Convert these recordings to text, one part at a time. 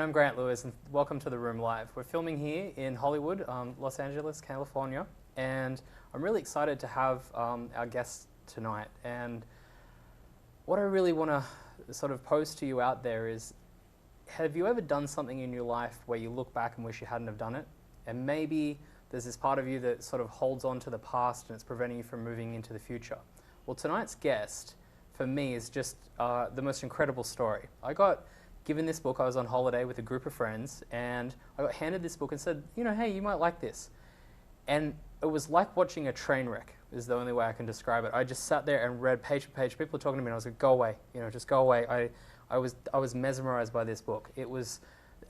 I'm Grant Lewis, and welcome to The Room Live. We're filming here in Hollywood, Los Angeles, California, and I'm really excited to have our guest tonight. And what I really want to sort of pose to you out there is, have you ever done something in your life where you look back and wish you hadn't have done it? And maybe there's this part of you that sort of holds on to the past and it's preventing you from moving into the future. Well, tonight's guest, for me, is just the most incredible story. I got given this book. I was on holiday with a group of friends, and I got handed this book and said, you know, hey, you might like this. And it was like watching a train wreck, is the only way I can describe it. I just sat there and read page by page. People were talking to me, and I was like, go away, you know, just go away. I was mesmerized by this book. It was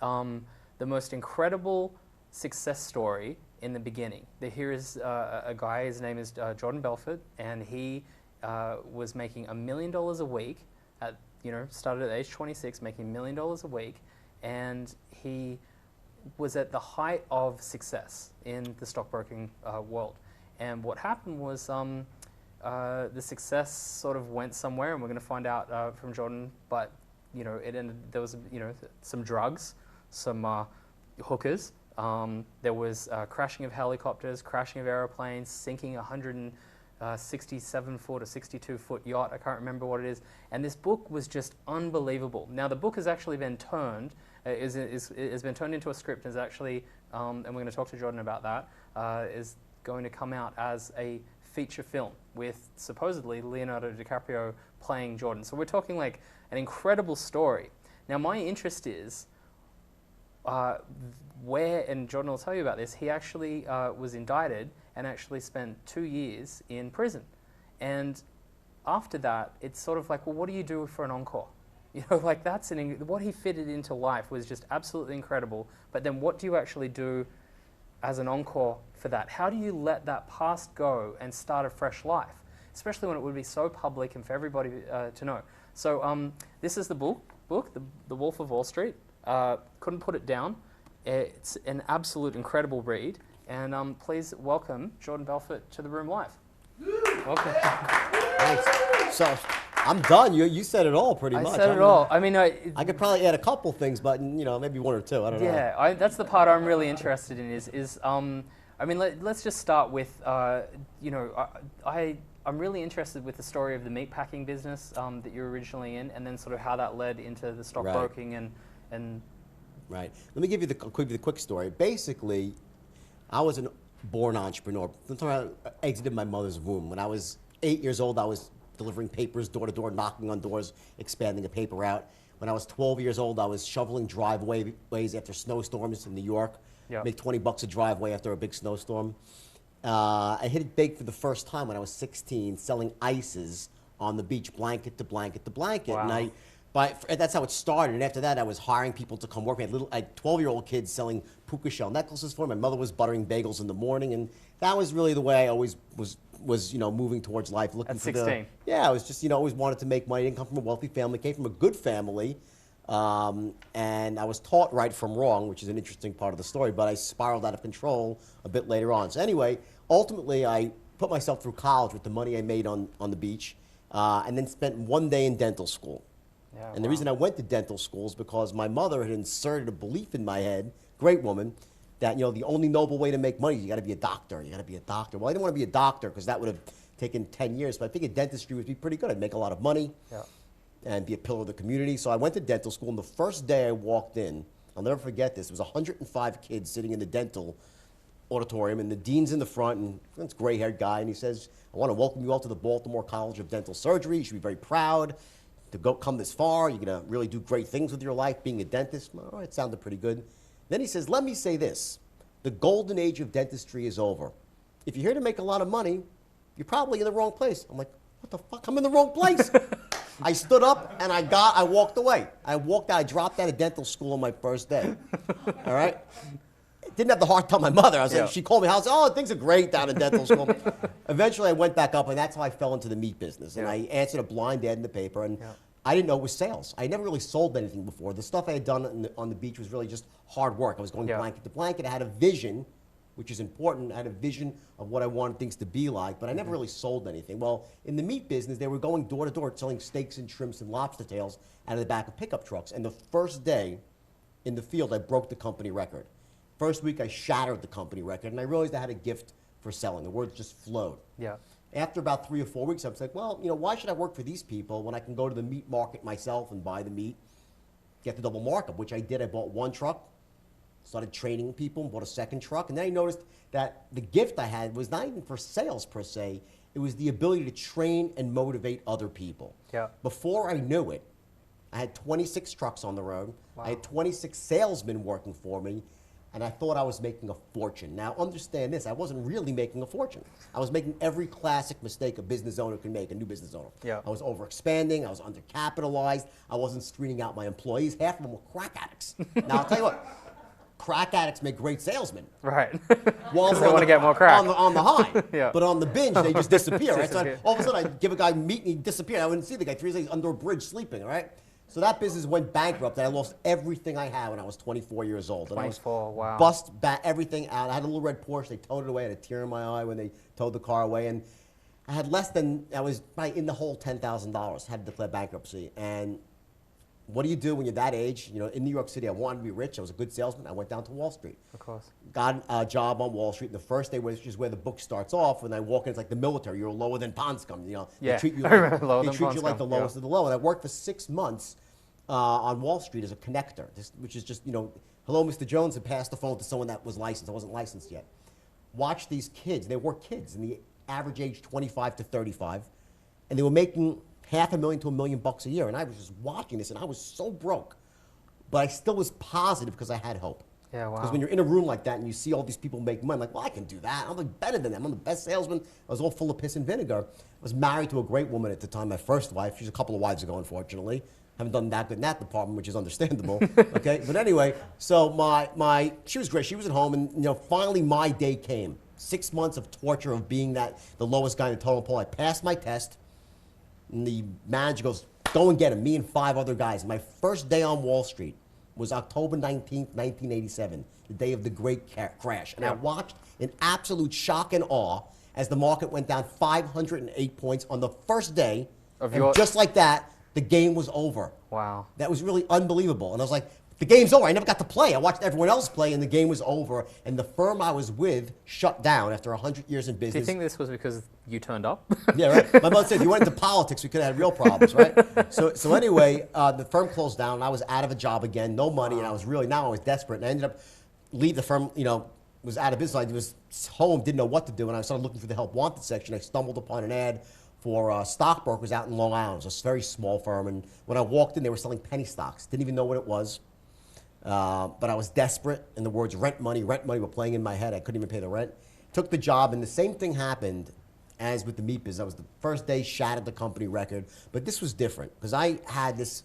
the most incredible success story in the beginning. Here is a guy, his name is Jordan Belfort, and he was making $1 million a week at, started at age 26, making $1 million a week, and he was at the height of success in the stockbroking world. And what happened was the success sort of went somewhere, and we're going to find out from Jordan, but it ended, there was some drugs, some hookers, there was crashing of helicopters, crashing of aeroplanes, sinking 167-foot or 62-foot yacht, I can't remember what it is, and this book was just unbelievable. Now the book has actually been turned, has been turned into a script, is actually, and we're going to talk to Jordan about that, is going to come out as a feature film with supposedly Leonardo DiCaprio playing Jordan. So we're talking like an incredible story. Now my interest is where, and Jordan will tell you about this, he actually was indicted and actually spent 2 years in prison. And after that, it's sort of like, well, what do you do for an encore? Like that's what he fitted into life was just absolutely incredible. But then what do you actually do as an encore for that? How do you let that past go and start a fresh life? Especially when it would be so public and for everybody to know. So this is the book, The Wolf of Wall Street. Couldn't put it down. It's an absolute incredible read. And please welcome Jordan Belfort to The Room Live. Welcome. Thanks. So I'm done. You said it all pretty much. I said it all. I mean, I could probably add a couple things, but maybe one or two. I don't know. Yeah, that's the part I'm really interested in. I mean, let's just start with I'm really interested with the story of the meatpacking business that you were originally in, and then sort of how that led into the stockbroking and. Right. Let me give you the quick story. Basically, I was a born entrepreneur. I exited my mother's womb. When I was 8 years old, I was delivering papers door to door, knocking on doors, expanding a paper route. When I was 12 years old, I was shoveling driveways after snowstorms in New York. Yep. Make $20 a driveway after a big snowstorm. I hit it big for the first time when I was 16, selling ices on the beach, blanket to blanket to blanket. Wow. And that's how it started. And after that, I was hiring people to come work. I had 12-year-old kids selling puka shell necklaces for me. My mother was buttering bagels in the morning, and that was really the way I always was moving towards life. Looking at 16. Yeah, I was just always wanted to make money. Didn't come from a wealthy family. Came from a good family, and I was taught right from wrong, which is an interesting part of the story. But I spiraled out of control a bit later on. So anyway, ultimately, I put myself through college with the money I made on the beach, and then spent 1 day in dental school. Yeah, and the reason I went to dental school is because my mother had inserted a belief in my head, great woman, that the only noble way to make money is you got to be a doctor. You got to be a doctor. Well, I didn't want to be a doctor because that would have taken 10 years, but I figured dentistry would be pretty good. I'd make a lot of money and be a pillar of the community. So I went to dental school, and the first day I walked in, I'll never forget this, there was 105 kids sitting in the dental auditorium, and the dean's in the front, and this gray-haired guy, and he says, I want to welcome you all to the Baltimore College of Dental Surgery. You should be very proud to come this far. You're going to really do great things with your life being a dentist. Well, it sounded pretty good. Then he says, let me say this. The golden age of dentistry is over. If you're here to make a lot of money, you're probably in the wrong place. I'm like, what the fuck? I'm in the wrong place. I stood up and I walked away. I dropped out of dental school on my first day. All right? Didn't have the heart to tell my mother. I was like, she called me. I was like, oh, things are great down in dental school. Eventually, I went back up, and that's how I fell into the meat business. And I answered a blind ad in the paper, and I didn't know it was sales. I never really sold anything before. The stuff I had done on the beach was really just hard work. I was going blanket to blanket. I had a vision, which is important. I had a vision of what I wanted things to be like, but I never really sold anything. Well, in the meat business, they were going door to door selling steaks and shrimps and lobster tails out of the back of pickup trucks. And the first day, in the field, I broke the company record. First week, I shattered the company record, and I realized I had a gift for selling. The words just flowed. Yeah. After about 3 or 4 weeks, I was like, well, why should I work for these people when I can go to the meat market myself and buy the meat, get the double markup, which I did. I bought 1 truck, started training people, bought a 2nd truck, and then I noticed that the gift I had was not even for sales per se. It was the ability to train and motivate other people. Yeah. Before I knew it, I had 26 trucks on the road. Wow. I had 26 salesmen working for me, and I thought I was making a fortune. Now, understand this, I wasn't really making a fortune. I was making every classic mistake a business owner can make, a new business owner. Yeah. I was overexpanding, I was undercapitalized, I wasn't screening out my employees. Half of them were crack addicts. Now, I'll tell you what, crack addicts make great salesmen. Right. Well, Because they want to get more crack. On the high. Yeah. But on the binge, they just disappear. Right? So Disappear. all of a sudden, I'd give a guy meat and he'd disappear. I wouldn't see the guy 3 days under a bridge sleeping, all right? So that business went bankrupt, and I lost everything I had when I was 24 years old. And 24, I was wow. bust back everything out. I had a little red Porsche. They towed it away. I had a tear in my eye when they towed the car away. And I had less than, I was probably in the hole $10,000, had to declare bankruptcy. And what do you do when you're that age? In New York City, I wanted to be rich. I was a good salesman. I went down to Wall Street. Of course. Got a job on Wall Street. And the first day, which is where the book starts off, when I walk in, it's like the military. You're lower than Ponscom. Yeah, They treat you I remember lower they than treat you like Ponscom, the lowest yeah. of the low. And I worked for 6 months on Wall Street as a connector, which is just, hello, Mr. Jones, and pass the phone to someone that was licensed. I wasn't licensed yet. Watch these kids. They were kids, in the average age 25 to 35, and they were making $500,000 to $1 million a year. And I was just watching this, and I was so broke. But I still was positive because I had hope. Yeah, wow. Because when you're in a room like that and you see all these people make money, I'm like, well, I can do that. I'm like better than them. I'm the best salesman. I was all full of piss and vinegar. I was married to a great woman at the time, my first wife. She's a couple of wives ago, unfortunately. Haven't done that good in that department, which is understandable. Okay, but anyway, so she was great. She was at home, and finally my day came. 6 months of torture of being the lowest guy in the totem pole. I passed my test, and the manager goes, go and get him. Me and 5 other guys. My first day on Wall Street was October 19th, 1987, the day of the great crash. And I watched in absolute shock and awe as the market went down 508 points on the first day. And just like that, the game was over. Wow. That was really unbelievable. And I was like, the game's over. I never got to play. I watched everyone else play, and the game was over. And the firm I was with shut down after 100 years in business. Do you think this was because you turned up? Yeah, right. My mother said, if you went into politics, we could have had real problems, right? So anyway, the firm closed down, and I was out of a job again, no money, and I was desperate. And I ended up leaving the firm, was out of business. I was home, didn't know what to do, and I started looking for the help wanted section. I stumbled upon an ad for stockbrokers out in Long Island. It was a very small firm, and when I walked in, they were selling penny stocks. Didn't even know what it was. But I was desperate, and the words rent money were playing in my head. I couldn't even pay the rent. Took the job, and the same thing happened as with the meat business. I was the first day, shattered the company record, but this was different because I had this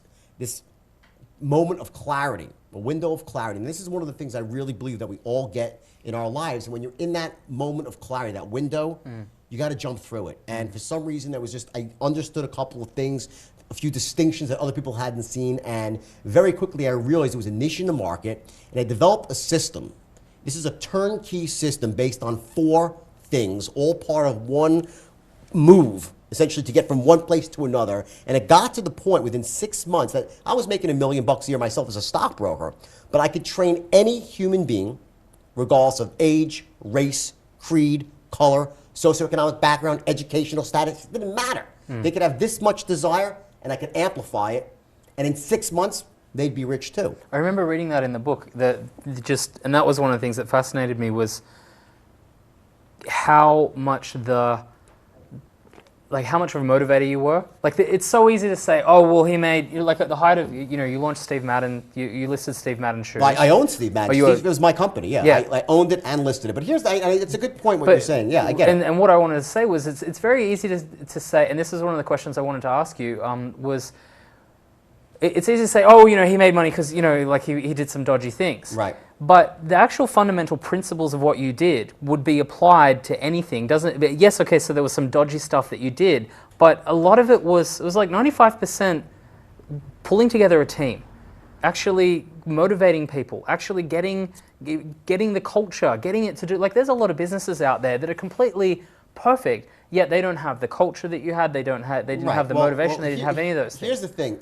moment of clarity, a window of clarity. And this is one of the things I really believe that we all get in our lives. And when you're in that moment of clarity, that window, you got to jump through it. And for some reason, I understood a couple of things, a few distinctions that other people hadn't seen, and very quickly I realized it was a niche in the market, and I developed a system. This is a turnkey system based on 4 things, all part of one move, essentially to get from one place to another. And it got to the point within 6 months that I was making $1 million a year myself as a stockbroker, but I could train any human being, regardless of age, race, creed, color, socioeconomic background, educational status. It didn't matter. They could have this much desire, and I could amplify it, and in 6 months, they'd be rich too. I remember reading that in the book, and that was one of the things that fascinated me was how much of a motivator you were. Like, it's so easy to say, oh, well, he made, like at the height of, you launched Steve Madden, you listed Steve Madden shoes. I owned Steve Madden. It was my company, yeah. I owned it and listed it. But it's a good point what you're saying. Yeah, I get it. And what I wanted to say was, it's very easy to say, and this is one of the questions I wanted to ask you, was, it's easy to say, oh, he made money because, like he did some dodgy things. Right. But the actual fundamental principles of what you did would be applied to anything, doesn't it? Yes, okay, so there was some dodgy stuff that you did, but a lot of it was like 95% pulling together a team, actually motivating people, actually getting the culture, getting it to do, like there's a lot of businesses out there that are completely perfect, yet they don't have the culture that you had, they didn't have the motivation, they didn't have any of those things. Here's the thing.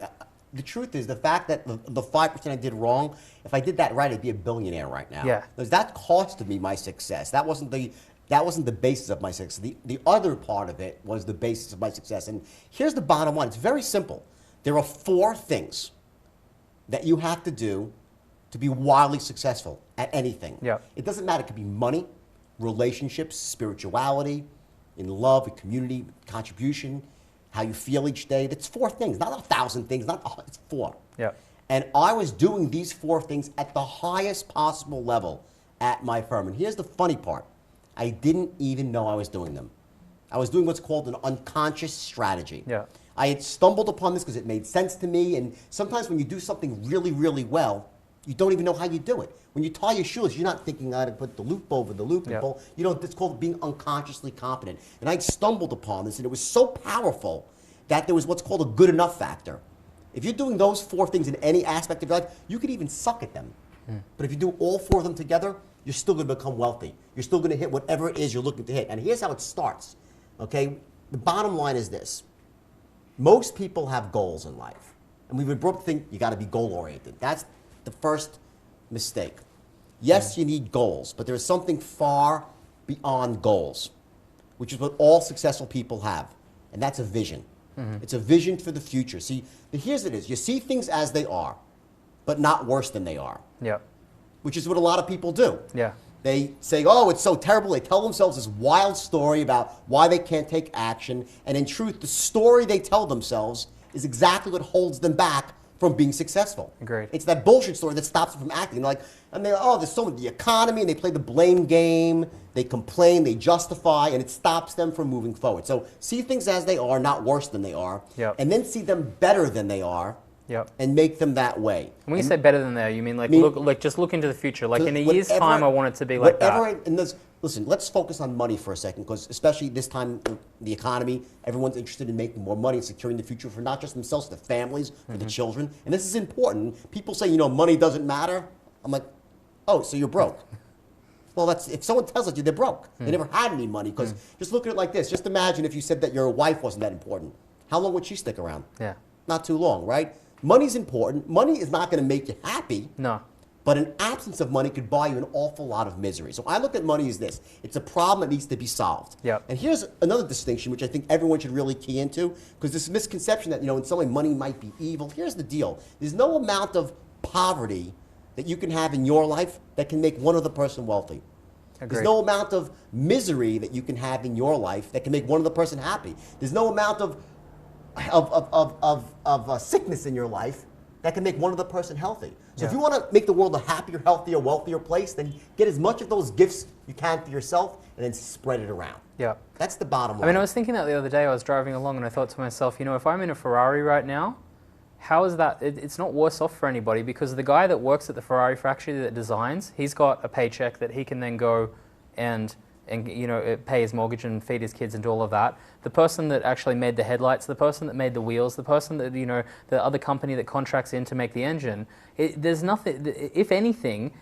the truth is the fact that the 5% I did wrong, if I did that right, I'd be a billionaire right now. Yeah. Because that costed me my success. That wasn't the basis of my success. The other part of it was the basis of my success. And here's the bottom line. It's very simple. There are 4 things that you have to do to be wildly successful at anything. Yeah. It doesn't matter. It could be money, relationships, spirituality, in love, community, contribution, how you feel each day. That's 4 things, not 1,000 things, it's 4. Yeah. And I was doing these 4 things at the highest possible level at my firm. And here's the funny part. I didn't even know I was doing them. I was doing what's called an unconscious strategy. Yeah. I had stumbled upon this because it made sense to me. And sometimes when you do something really, really well, you don't even know how you do it. When you tie your shoes, you're not thinking how to put the loop over the loop. Yeah. You know, it's called being unconsciously competent. And I stumbled upon this, and it was so powerful that there was what's called a good enough factor. If you're doing those 4 things in any aspect of your life, you could even suck at them. But if you do all 4 of them together, you're still going to become wealthy. You're still going to hit whatever it is you're looking to hit. And here's how it starts, okay? The bottom line is this. Most people have goals in life. And we've been brought up to think you got to be goal-oriented. That's the first mistake. Yes, you need goals, but there's something far beyond goals, which is what all successful people have, and that's a vision. It's a vision for the future. See, here's it is. You see things as they are, but not worse than they are. Yeah. Which is what a lot of people do. Yeah. They say, oh, it's so terrible. They tell themselves this wild story about why they can't take action. And in truth, the story they tell themselves is exactly what holds them back from being successful. Agreed. It's that bullshit story that stops them from acting. They're oh, there's so much, the economy, and they play the blame game. They complain, they justify, and it stops them from moving forward. So see things as they are, not worse than they are. Yep. And then see them better than they are. Yep. And make them that way. And when you say better than that, you mean just look into the future. Like in a year's time, I want it to be like that. Listen, let's focus on money for a second, because especially this time in the economy, everyone's interested in making more money and securing the future for not just themselves, the families, for the children. And this is important. People say, money doesn't matter. I'm like, oh, so you're broke. Well, if someone tells you they're broke, they never had any money, because just look at it like this. Just imagine if you said that your wife wasn't that important. How long would she stick around? Yeah. Not too long, right? Money's important. Money is not going to make you happy. No. But an absence of money could buy you an awful lot of misery. So I look at money as this. It's a problem that needs to be solved. Yep. And here's another distinction, which I think everyone should really key into, because this misconception that, in some way money might be evil. Here's the deal. There's no amount of poverty that you can have in your life that can make one other person wealthy. Agreed. There's no amount of misery that you can have in your life that can make one other person happy. There's no amount of sickness in your life that can make one other person healthy. So if you want to make the world a happier, healthier, wealthier place, then get as much of those gifts you can for yourself and then spread it around. Yeah. That's the bottom line. I mean, I was thinking that the other day. I was driving along and I thought to myself, if I'm in a Ferrari right now, how is that? It's not worse off for anybody, because the guy that works at the Ferrari factory that designs, he's got a paycheck that he can then go and pay his mortgage and feed his kids and do all of that. The person that actually made the headlights, the person that made the wheels, the person that, the other company that contracts in to make the engine, there's nothing, if anything,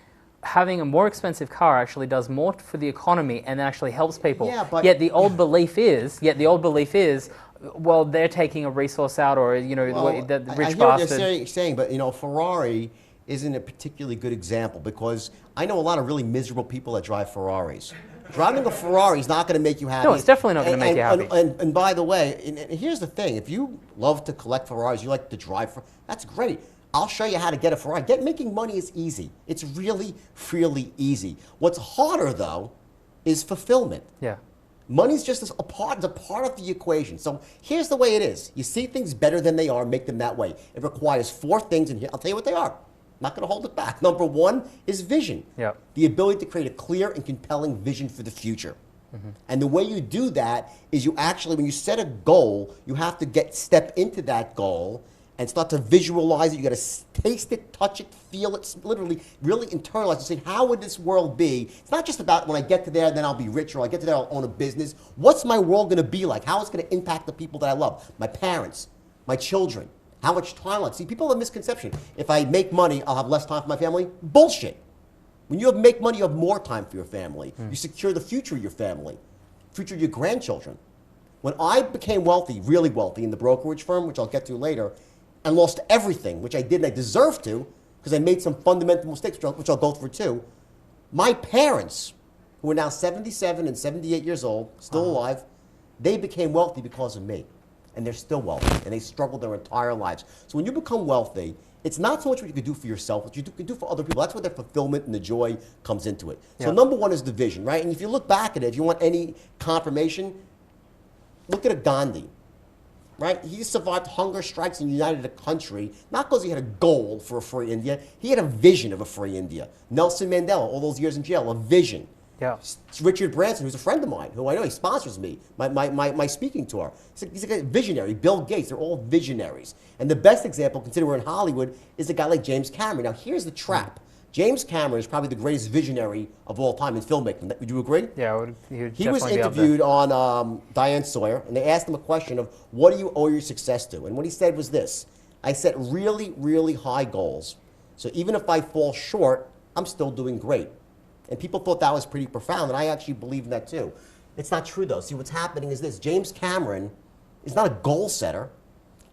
having a more expensive car actually does more for the economy and actually helps people. Yeah, but yet the old belief is, well, they're taking a resource out, or, the rich I hear bastard. what you're saying, but, Ferrari isn't a particularly good example, because I know a lot of really miserable people that drive Ferraris. Driving a Ferrari is not going to make you happy. No, it's definitely not going to make you happy. And by the way, and here's the thing. If you love to collect Ferraris, you like to drive, that's great. I'll show you how to get a Ferrari. Making money is easy. It's really, really easy. What's harder, though, is fulfillment. Yeah. Money's just a part of the equation. So here's the way it is. You see things better than they are, make them that way. It requires 4 things, and here, I'll tell you what they are. I'm not going to hold it back. Number 1 is vision. Yep. The ability to create a clear and compelling vision for the future. And the way you do that is you actually, when you set a goal, you have to step into that goal and start to visualize it. You got to taste it, touch it, feel it, literally really internalize it. Say, how would this world be? It's not just about when I get to there, then I'll be rich, or I get to there, I'll own a business. What's my world going to be like? How is it going to impact the people that I love? My parents, my children. How much time I'll see. People have a misconception. If I make money, I'll have less time for my family. Bullshit. When you make money, you have more time for your family. You secure the future of your family, future of your grandchildren. When I became wealthy, really wealthy, in the brokerage firm, which I'll get to later, and lost everything, which I did and I deserved to, because I made some fundamental mistakes, which I'll go through too. My parents, who are now 77 and 78 years old, still alive, they became wealthy because of me. And they're still wealthy, and they struggled their entire lives. So when you become wealthy, it's not so much what you can do for yourself, what you can do for other people. That's where the fulfillment and the joy comes into it. So number one is the vision, right? And if you look back at it, if you want any confirmation, look at a Gandhi. Right? He survived hunger strikes and united a country, not because he had a goal for a free India. He had a vision of a free India. Nelson Mandela, all those years in jail, a vision. Yeah. Richard Branson, who's a friend of mine, who I know he sponsors me, my speaking tour. He's a visionary. Bill Gates, they're all visionaries. And the best example, considering we're in Hollywood, is a guy like James Cameron. Now, here's the trap. James Cameron is probably the greatest visionary of all time in filmmaking. Would you agree? Yeah, he was interviewed on Diane Sawyer, and they asked him a question of, what do you owe your success to? And what he said was this: I set really, really high goals. So even if I fall short, I'm still doing great. And people thought that was pretty profound, and I actually believe in that too. It's not true though. See, what's happening is this: James Cameron is not a goal setter.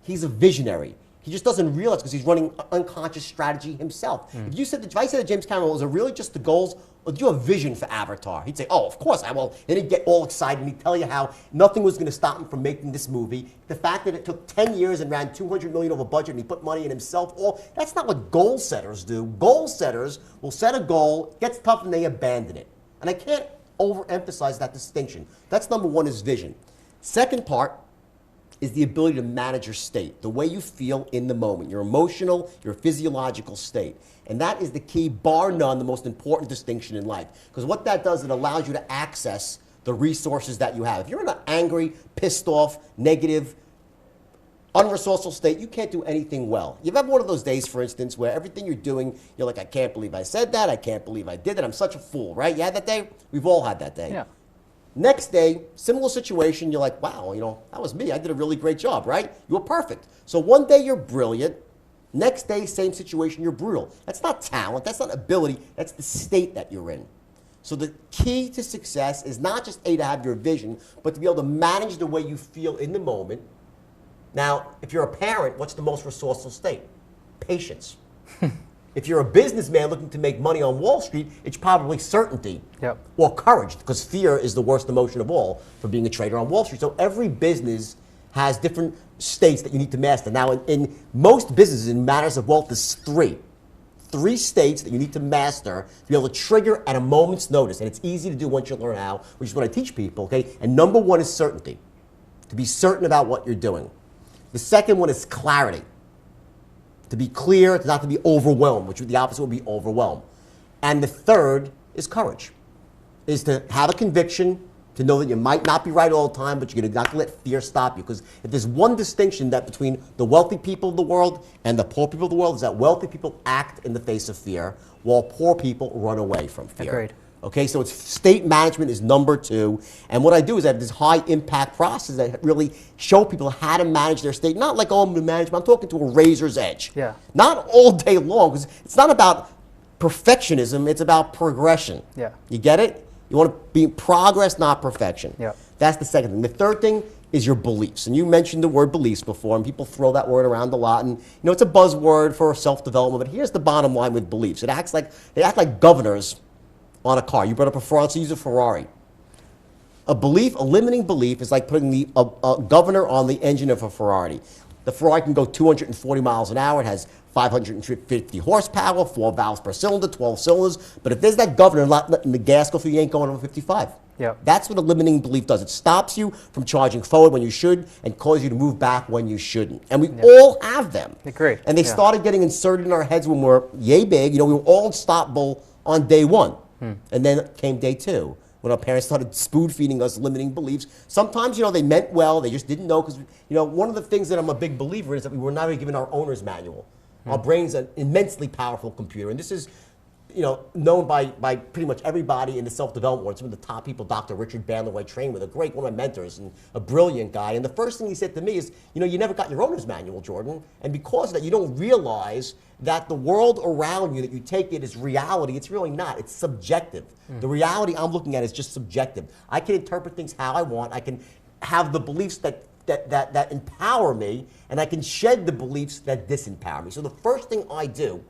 He's a visionary. He just doesn't realize, because he's running unconscious strategy himself. If I said that James Cameron, was it really just the goals, or do you have a vision for Avatar? He'd say, oh, of course I will. And he'd get all excited, and he'd tell you how nothing was going to stop him from making this movie. The fact that it took 10 years and ran $200 million over budget, and he put money in himself, that's not what goal setters do. Goal setters will set a goal, it gets tough, and they abandon it. And I can't overemphasize that distinction. That's number one, is vision. Second part is the ability to manage your state, the way you feel in the moment, your emotional, your physiological state. And that is the key, bar none, the most important distinction in life. Because what that does, it allows you to access the resources that you have. If you're in an angry, pissed off, negative, unresourceful state, you can't do anything well. You've had one of those days, for instance, where everything you're doing, you're like, I can't believe I said that, I can't believe I did that, I'm such a fool, right? You had that day? We've all had that day. Yeah. Next day, similar situation, you're like, wow, that was me. I did a really great job, right? You were perfect. So one day you're brilliant. Next day, same situation, you're brutal. That's not talent. That's not ability. That's the state that you're in. So the key to success is not just to have your vision, but to be able to manage the way you feel in the moment. Now, if you're a parent, what's the most resourceful state? Patience. If you're a businessman looking to make money on Wall Street, it's probably certainty or courage, because fear is the worst emotion of all for being a trader on Wall Street. So every business has different states that you need to master. Now, in most businesses, in matters of wealth, there's three states that you need to master to be able to trigger at a moment's notice. And it's easy to do once you learn how, which is what I teach people, okay? And number one is certainty, to be certain about what you're doing. The second one is clarity. To be clear, not to be overwhelmed, which the opposite would be overwhelmed. And the third is courage, is to have a conviction, to know that you might not be right all the time, but you're not going to let fear stop you. Because if there's one distinction that between the wealthy people of the world and the poor people of the world, is that wealthy people act in the face of fear, while poor people run away from fear. Agreed. Okay, so it's state management is number two. And what I do is I have this high impact process that really show people how to manage their state. Not like, oh, I'm going to manage, I'm talking to a razor's edge. Yeah. Not all day long, because it's not about perfectionism, it's about progression. Yeah. You get it? You want to be in progress, not perfection. Yeah. That's the second thing. The third thing is your beliefs. And you mentioned the word beliefs before, and people throw that word around a lot. And it's a buzzword for self-development, but here's the bottom line with beliefs. They act like governors on a car. You brought up a Ferrari, let's use a Ferrari. A limiting belief is like putting a governor on the engine of a Ferrari. The Ferrari can go 240 miles an hour. It has 550 horsepower, 4 valves per cylinder, 12 cylinders. But if there's that governor not letting the gas go through, you ain't going over 55. Yeah. That's what a limiting belief does. It stops you from charging forward when you should and causes you to move back when you shouldn't. And we all have them. Agreed. And they started getting inserted in our heads when we're yay big. We were all unstoppable on day one. And then came day two, when our parents started spoon-feeding us limiting beliefs. Sometimes, they meant well, they just didn't know, because, one of the things that I'm a big believer in is that we were never given our owner's manual. Our brain's an immensely powerful computer, and this is, known by pretty much everybody in the self-development world. Some of the top people, Dr. Richard Bandler, who I trained with, one of my mentors, and a brilliant guy. And the first thing he said to me is, you never got your owner's manual, Jordan, and because of that, you don't realize that the world around you, that you take it as reality. It's really not. It's subjective. The reality I'm looking at is just subjective. I can interpret things how I want. I can have the beliefs that that empower me, and I can shed the beliefs that disempower me. So the first thing I do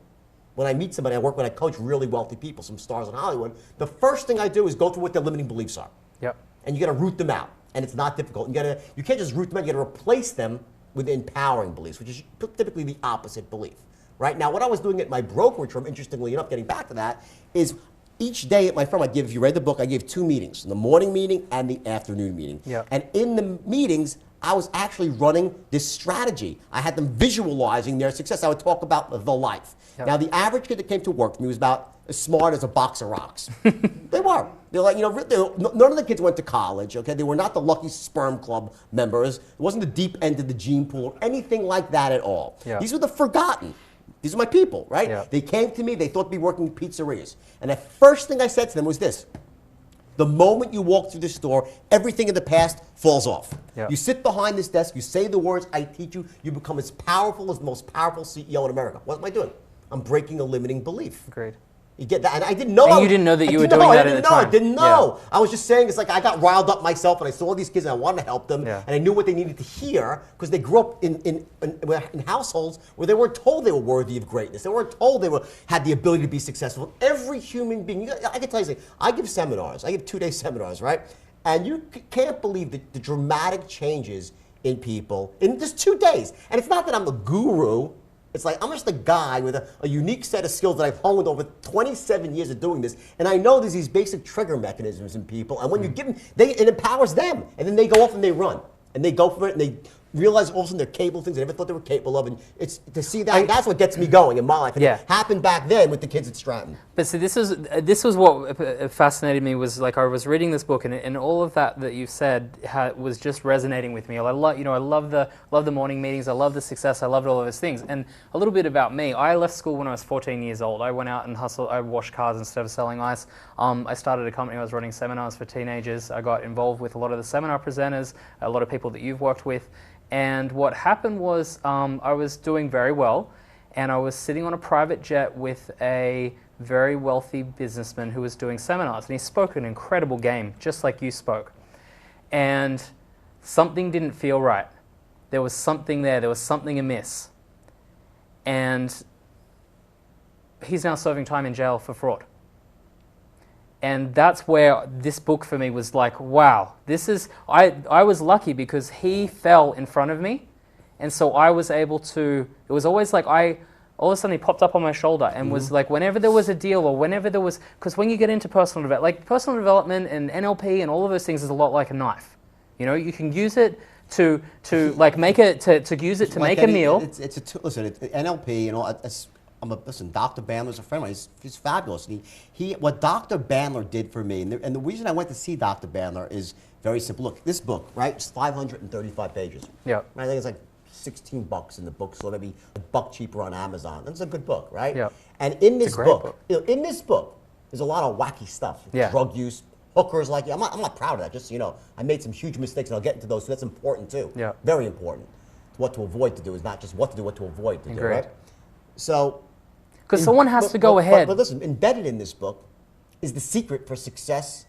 when I meet somebody, when I coach really wealthy people, some stars in Hollywood, the first thing I do is go through what their limiting beliefs are. Yep. And you got to root them out, and it's not difficult. You can't just root them out. You got to replace them with empowering beliefs, which is typically the opposite belief. Right now, what I was doing at my brokerage firm, interestingly enough, getting back to that, is each day at my firm, if you read the book, I gave 2 meetings, the morning meeting and the afternoon meeting. Yep. And in the meetings, I was actually running this strategy. I had them visualizing their success. I would talk about the life. Yep. Now, the average kid that came to work for me was about as smart as a box of rocks. They were. They're like, none of the kids went to college, okay? They were not the Lucky Sperm Club members. It wasn't the deep end of the gene pool or anything like that at all. Yeah. These were the forgotten. These are my people, right? Yeah. They came to me, they thought they'd be working in pizzerias. And the first thing I said to them was this: the moment you walk through the store, everything in the past falls off. Yeah. You sit behind this desk, you say the words I teach you, you become as powerful as the most powerful CEO in America. What am I doing? I'm breaking a limiting belief. Agreed. You get that? And I didn't know. And you didn't know that you were doing that at the time. I didn't know. I was just saying, it's like I got riled up myself and I saw these kids and I wanted to help them. Yeah. And I knew what they needed to hear because they grew up in households where they weren't told they were worthy of greatness. They weren't told they had the ability to be successful. Every human being, I can tell you something, I give seminars. I give 2-day seminars, right? And you can't believe the dramatic changes in people in just 2 days. And it's not that I'm the guru. It's like I'm just a guy with a unique set of skills that I've honed over 27 years of doing this, and I know there's these basic trigger mechanisms in people, and when you give them, it empowers them, and then they go off and they run, and they go for it, and they realize all of a sudden they're capable of things they never thought they were capable of, and it's to see that that's what gets me going in my life. And it happened back then with the kids at Stratton. But see, this was what fascinated me, was like I was reading this book, and all of that you said was just resonating with me. I love the morning meetings, I love the success, I loved all of those things. And a little bit about me: I left school when I was 14 years old. I went out and hustled. I washed cars instead of selling ice. I started a company. I was running seminars for teenagers. I got involved with a lot of the seminar presenters, a lot of people that you've worked with. And what happened was I was doing very well, and I was sitting on a private jet with a very wealthy businessman who was doing seminars, and he spoke an incredible game, just like you spoke. And something didn't feel right. There was something there. There was something amiss. And he's now serving time in jail for fraud. And that's where this book for me was like, wow, I was lucky because he fell in front of me. And so I was able to, it was always like all of a sudden he popped up on my shoulder and was like, whenever there was a deal or whenever there was, because when you get into personal development and NLP and all of those things is a lot like a knife. You can use it to like make it, to use it to make a meal. Listen, NLP, listen, Dr. Bandler's a friend of mine. He's fabulous. And what Dr. Bandler did for me, and the reason I went to see Dr. Bandler is very simple. Look, this book, right? It's 535 pages. Yeah. I think it's like $16 in the bookstore, maybe $1 cheaper on Amazon. That's a good book, right? Yeah. And in this book, there's a lot of wacky stuff. Yeah. Drug use, hookers like you. I'm not proud of that. Just I made some huge mistakes, and I'll get into those. So that's important too. Yeah. Very important. What to avoid to do is not just what to do, what to avoid to do. Right? So. Because someone has to go ahead. But listen, embedded in this book is the secret for success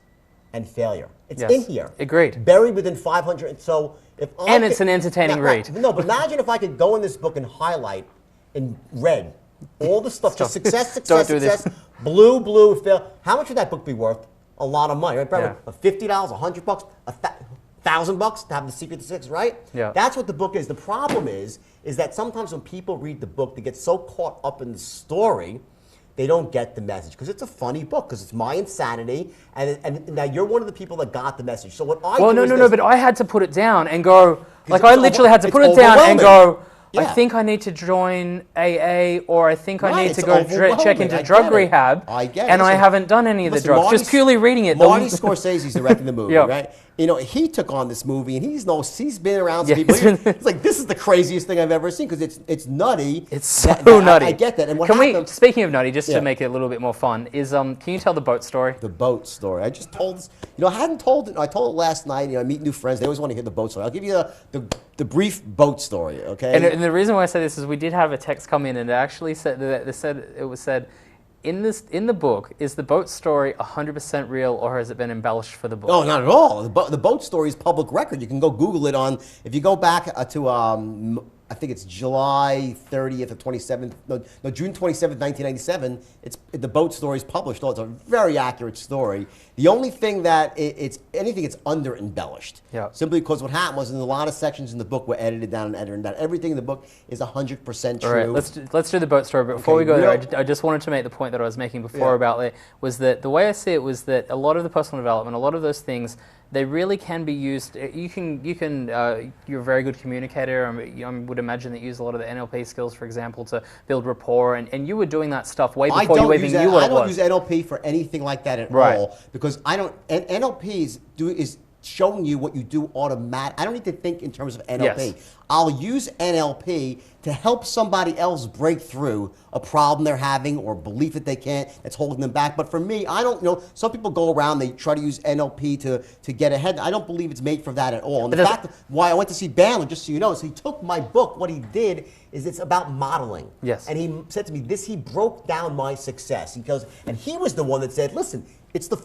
and failure. It's in here. Agreed. Buried within 500. So it's an entertaining read. No, but imagine if I could go in this book and highlight in red all the stuff. Just success, blue, fail. How much would that book be worth? A lot of money, right? Probably $50, $100, $1,000 to have the secret to success, right? Yeah. That's what the book is. The problem is that sometimes when people read the book, they get so caught up in the story, they don't get the message. Because it's a funny book, because it's my insanity, and now you're one of the people that got the message. So what I no, but I had to put it down and go, like I literally had to put it down and go, I think I need to join AA, or I think I need to go check into drug rehab. I get it. And I haven't done any of the drugs. Just purely reading it. Marty Scorsese's directing the movie, right? He took on this movie, and he's been around some people. It's like, this is the craziest thing I've ever seen, because it's nutty. It's so nutty. I get that. And speaking of nutty, just to make it a little bit more fun, can you tell the boat story? The boat story. I just told this. I hadn't told it. I told it last night. I meet new friends. They always want to hear the boat story. I'll give you the brief boat story, okay? And the reason why I say this is we did have a text come in, and it actually said in the book, is the boat story 100% real, or has it been embellished for the book? No, not at all. The boat story is public record. You can go Google it on, if you go back to, I think it's July 30th or 27th, no, June 27th, 1997, the boat story is published. Oh, it's a very accurate story. The only thing that it's under embellished. Yeah. Simply because what happened was in a lot of sections in the book were edited down and edited down. Everything in the book is 100% true. All right, let's do the boat story. But before we go there, I just wanted to make the point that I was making before about it, was that the way I see it was that a lot of the personal development, a lot of those things, they really can be used. You're a very good communicator. I would imagine that you use a lot of the NLP skills, for example, to build rapport. And you were doing that stuff way before you even knew what it was. I don't use NLP for anything like that at all, because NLP is showing you what you do automatic. I don't need to think in terms of NLP. Yes. I'll use NLP to help somebody else break through a problem they're having or belief that they can't, that's holding them back. But for me, I don't know. Some people go around, they try to use NLP to get ahead. I don't believe it's made for that at all. And the fact why I went to see Bandler, just so you know, is he took my book. What he did is it's about modeling. Yes. And he said to me, he broke down my success. He goes, and he was the one that said, listen,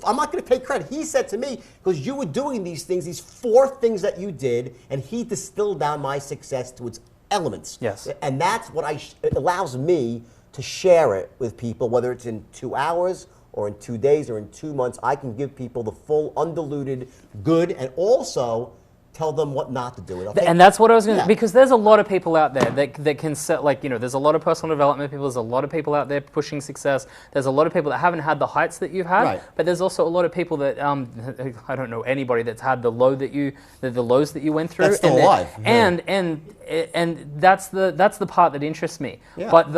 I'm not going to take credit. He said to me, because you were doing these things, these 4 things that you did, and he distilled down my success to its elements. Yes. And that's what it allows me to share it with people, whether it's in 2 hours or in 2 days or in 2 months. I can give people the full, undiluted good, and also tell them what not to do. And that's what I was going to, because there's a lot of people out there that can set, there's a lot of personal development people, there's a lot of people out there pushing success, there's a lot of people that haven't had the heights that you've had, but there's also a lot of people that, I don't know anybody that's had the lows that you went through. That's still alive. And that's the part that interests me. Yeah. But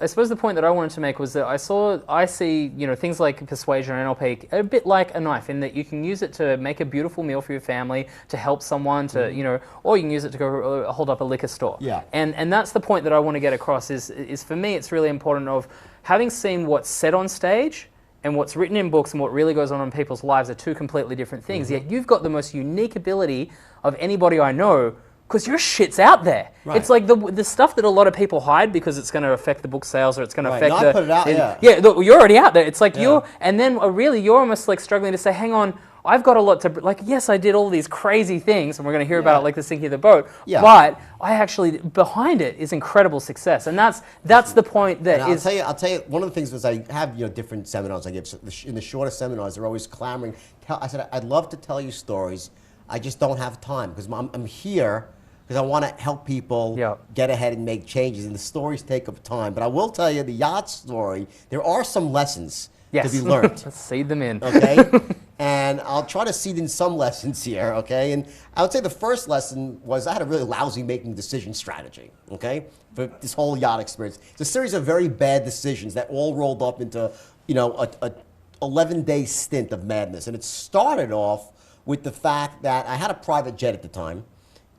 I suppose the point that I wanted to make was that I see things like persuasion and NLP a bit like a knife, in that you can use it to make a beautiful meal for your family, to help someone, to or you can use it to go hold up a liquor store. Yeah. And that's the point that I want to get across. Is for me, it's really important of having seen what's said on stage and what's written in books and what really goes on in people's lives are 2 completely different things. Yet you've got the most unique ability of anybody I know, because your shit's out there. Right. It's like the stuff that a lot of people hide because it's going to affect the book sales, or it's going to affect I put it out, look, you're already out there. It's like you're almost like struggling to say, hang on, I've got a lot to, yes, I did all these crazy things, and we're going to hear about it like the sinking of the boat, but I actually, behind it is incredible success. And that's the point that I'll tell you, one of the things is I have, different seminars I give. So in the shorter seminars, they're always clamoring. I said, I'd love to tell you stories. I just don't have time, because I'm here because I want to help people get ahead and make changes, and the stories take up time. But I will tell you, the yacht story, there are some lessons to be learned. Let's seed them in. Okay? And I'll try to seed in some lessons here, okay? And I would say the first lesson was I had a really lousy making decision strategy, okay? For this whole yacht experience. It's a series of very bad decisions that all rolled up into, a 11-day stint of madness. And it started off with the fact that I had a private jet at the time,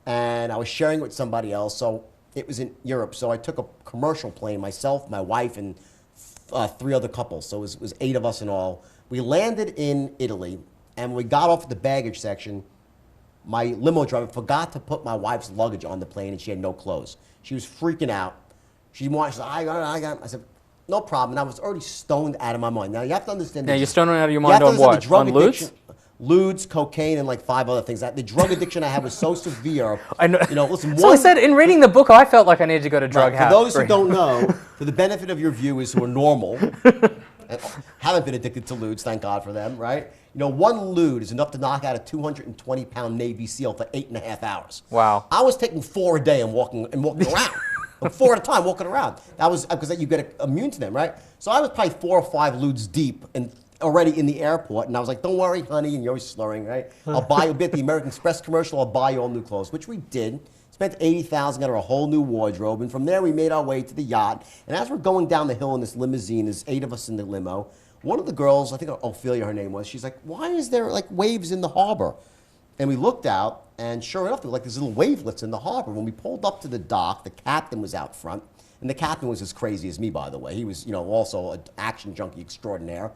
and I was sharing it with somebody else. So it was in Europe. So I took a commercial plane, myself, my wife, and 3 other couples. So it was 8 of us in all. We landed in Italy, and when we got off at the baggage section, my limo driver forgot to put my wife's luggage on the plane, and she had no clothes. She was freaking out. She said, I got it. I said, no problem. And I was already stoned out of my mind. Now, you have to understand. Now, you're stoned out of your mind on what? On lewds? Ludes, cocaine, and like 5 other things. The drug addiction I had was so severe. I know. Listen. So I said, in reading the book, I felt like I needed to go to drug house. For those who don't know, for the benefit of your viewers who are normal, haven't been addicted to ludes, thank God for them, right? 1 lude is enough to knock out a 220-pound Navy SEAL for 8.5 hours. Wow. I was taking 4 a day and walking around. 4 at a time walking around. That was because you get immune to them, right? So I was probably 4 or 5 ludes deep and already in the airport, and I was like, don't worry, honey, and you're always slurring, right? I'll buy you a bit, the American Express commercial, I'll buy you all new clothes, which we did. Spent $80,000, got her a whole new wardrobe, and from there we made our way to the yacht. And as we're going down the hill in this limousine, there's 8 of us in the limo. One of the girls, I think Ophelia her name was, she's like, why is there like waves in the harbor? And we looked out, and sure enough, there were like these little wavelets in the harbor. When we pulled up to the dock, the captain was out front, and the captain was as crazy as me, by the way. He was, also an action junkie extraordinaire.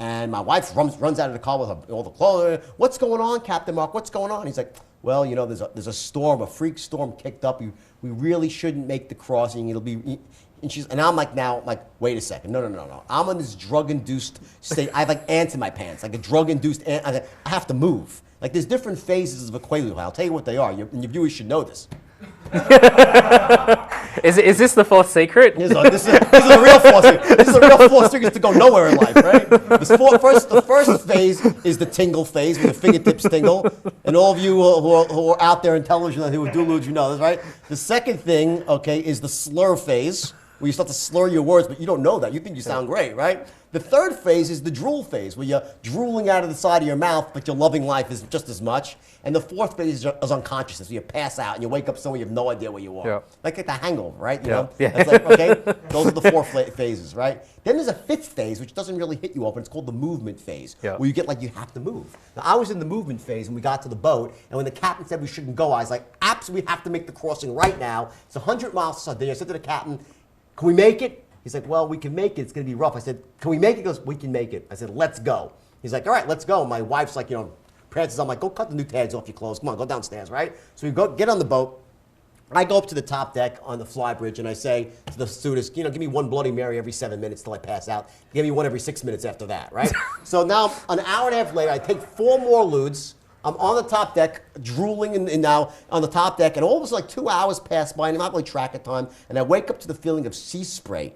And my wife runs out of the car with all the clothes. What's going on, Captain Mark? What's going on? He's like, well, there's a storm, a freak storm kicked up. We really shouldn't make the crossing. And I'm like, now, like, wait a second. No. I'm in this drug-induced state. I have like ants in my pants, like a drug-induced ant. I have to move. Like, there's different phases of a quaalude. I'll tell you what they are, and your viewers should know this. Is this the fourth secret? This is a real fourth secret. This is a real fourth secret to go nowhere in life, right? The first phase is the tingle phase, where the fingertips tingle. And all of you who are out there in television who are dooloods, you know this, right? The second thing, okay, is the slur phase, where you start to slur your words, but you don't know that. You think you sound great, right? The third phase is the drool phase, where you're drooling out of the side of your mouth, but you're loving life just as much. And the fourth phase is unconsciousness, where you pass out and you wake up somewhere you have no idea where you are. Yeah. Like the hangover, right? You know? Yeah. It's like, okay, those are the four phases, right? Then there's a fifth phase, which doesn't really hit you often. It's called the movement phase, where you get like you have to move. Now, I was in the movement phase, and we got to the boat, and when the captain said we shouldn't go, I was like, absolutely, we have to make the crossing right now. It's 100 miles a day. I said to the captain, can we make it? He's like, well, we can make it. It's going to be rough. I said, can we make it? He goes, we can make it. I said, let's go. He's like, all right, let's go. My wife's like, prances. I'm like, go cut the new tags off your clothes. Come on, go downstairs, right? So we go get on the boat. I go up to the top deck on the fly bridge, and I say to the stewardess, give me one Bloody Mary every 7 minutes till I pass out. Give me one every 6 minutes after that, right? So now, an hour and a half later, I take 4 more ludes. I'm on the top deck, drooling and now on the top deck, and all of a sudden, like 2 hours pass by, and I'm not really tracking time, and I wake up to the feeling of sea spray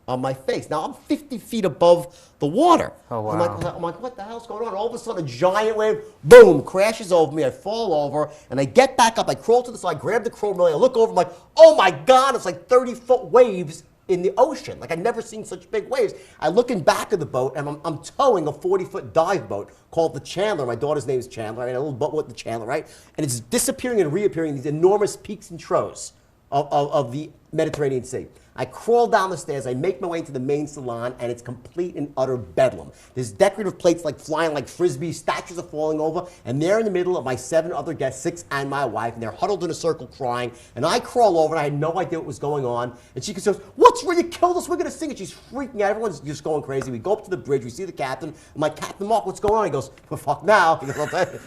on my face. Now, I'm 50 feet above the water. Oh, wow. I'm like, what the hell's going on? All of a sudden, a giant wave, boom, crashes over me. I fall over, and I get back up. I crawl to the side, grab the crow I look over, I'm like, oh, my God, it's like 30-foot waves in the ocean. Like, I'd never seen such big waves. I look in back of the boat, and I'm towing a 40-foot dive boat called the Chandler. My daughter's name is Chandler. I had a little boat with the Chandler, right? And it's disappearing and reappearing, these enormous peaks and troughs of the Mediterranean Sea. I crawl down the stairs, I make my way into the main salon, and it's complete and utter bedlam. There's decorative plates like flying like frisbees, statues are falling over, and they're in the middle of my 7 other guests, 6 and my wife, and they're huddled in a circle crying, and I crawl over, and I had no idea what was going on, and she goes, what's wrong? You killed us, we're going to sing, and she's freaking out, everyone's just going crazy. We go up to the bridge, we see the captain, I'm like, Captain Mark, what's going on? He goes, well, fuck now. He goes, I'll tell you.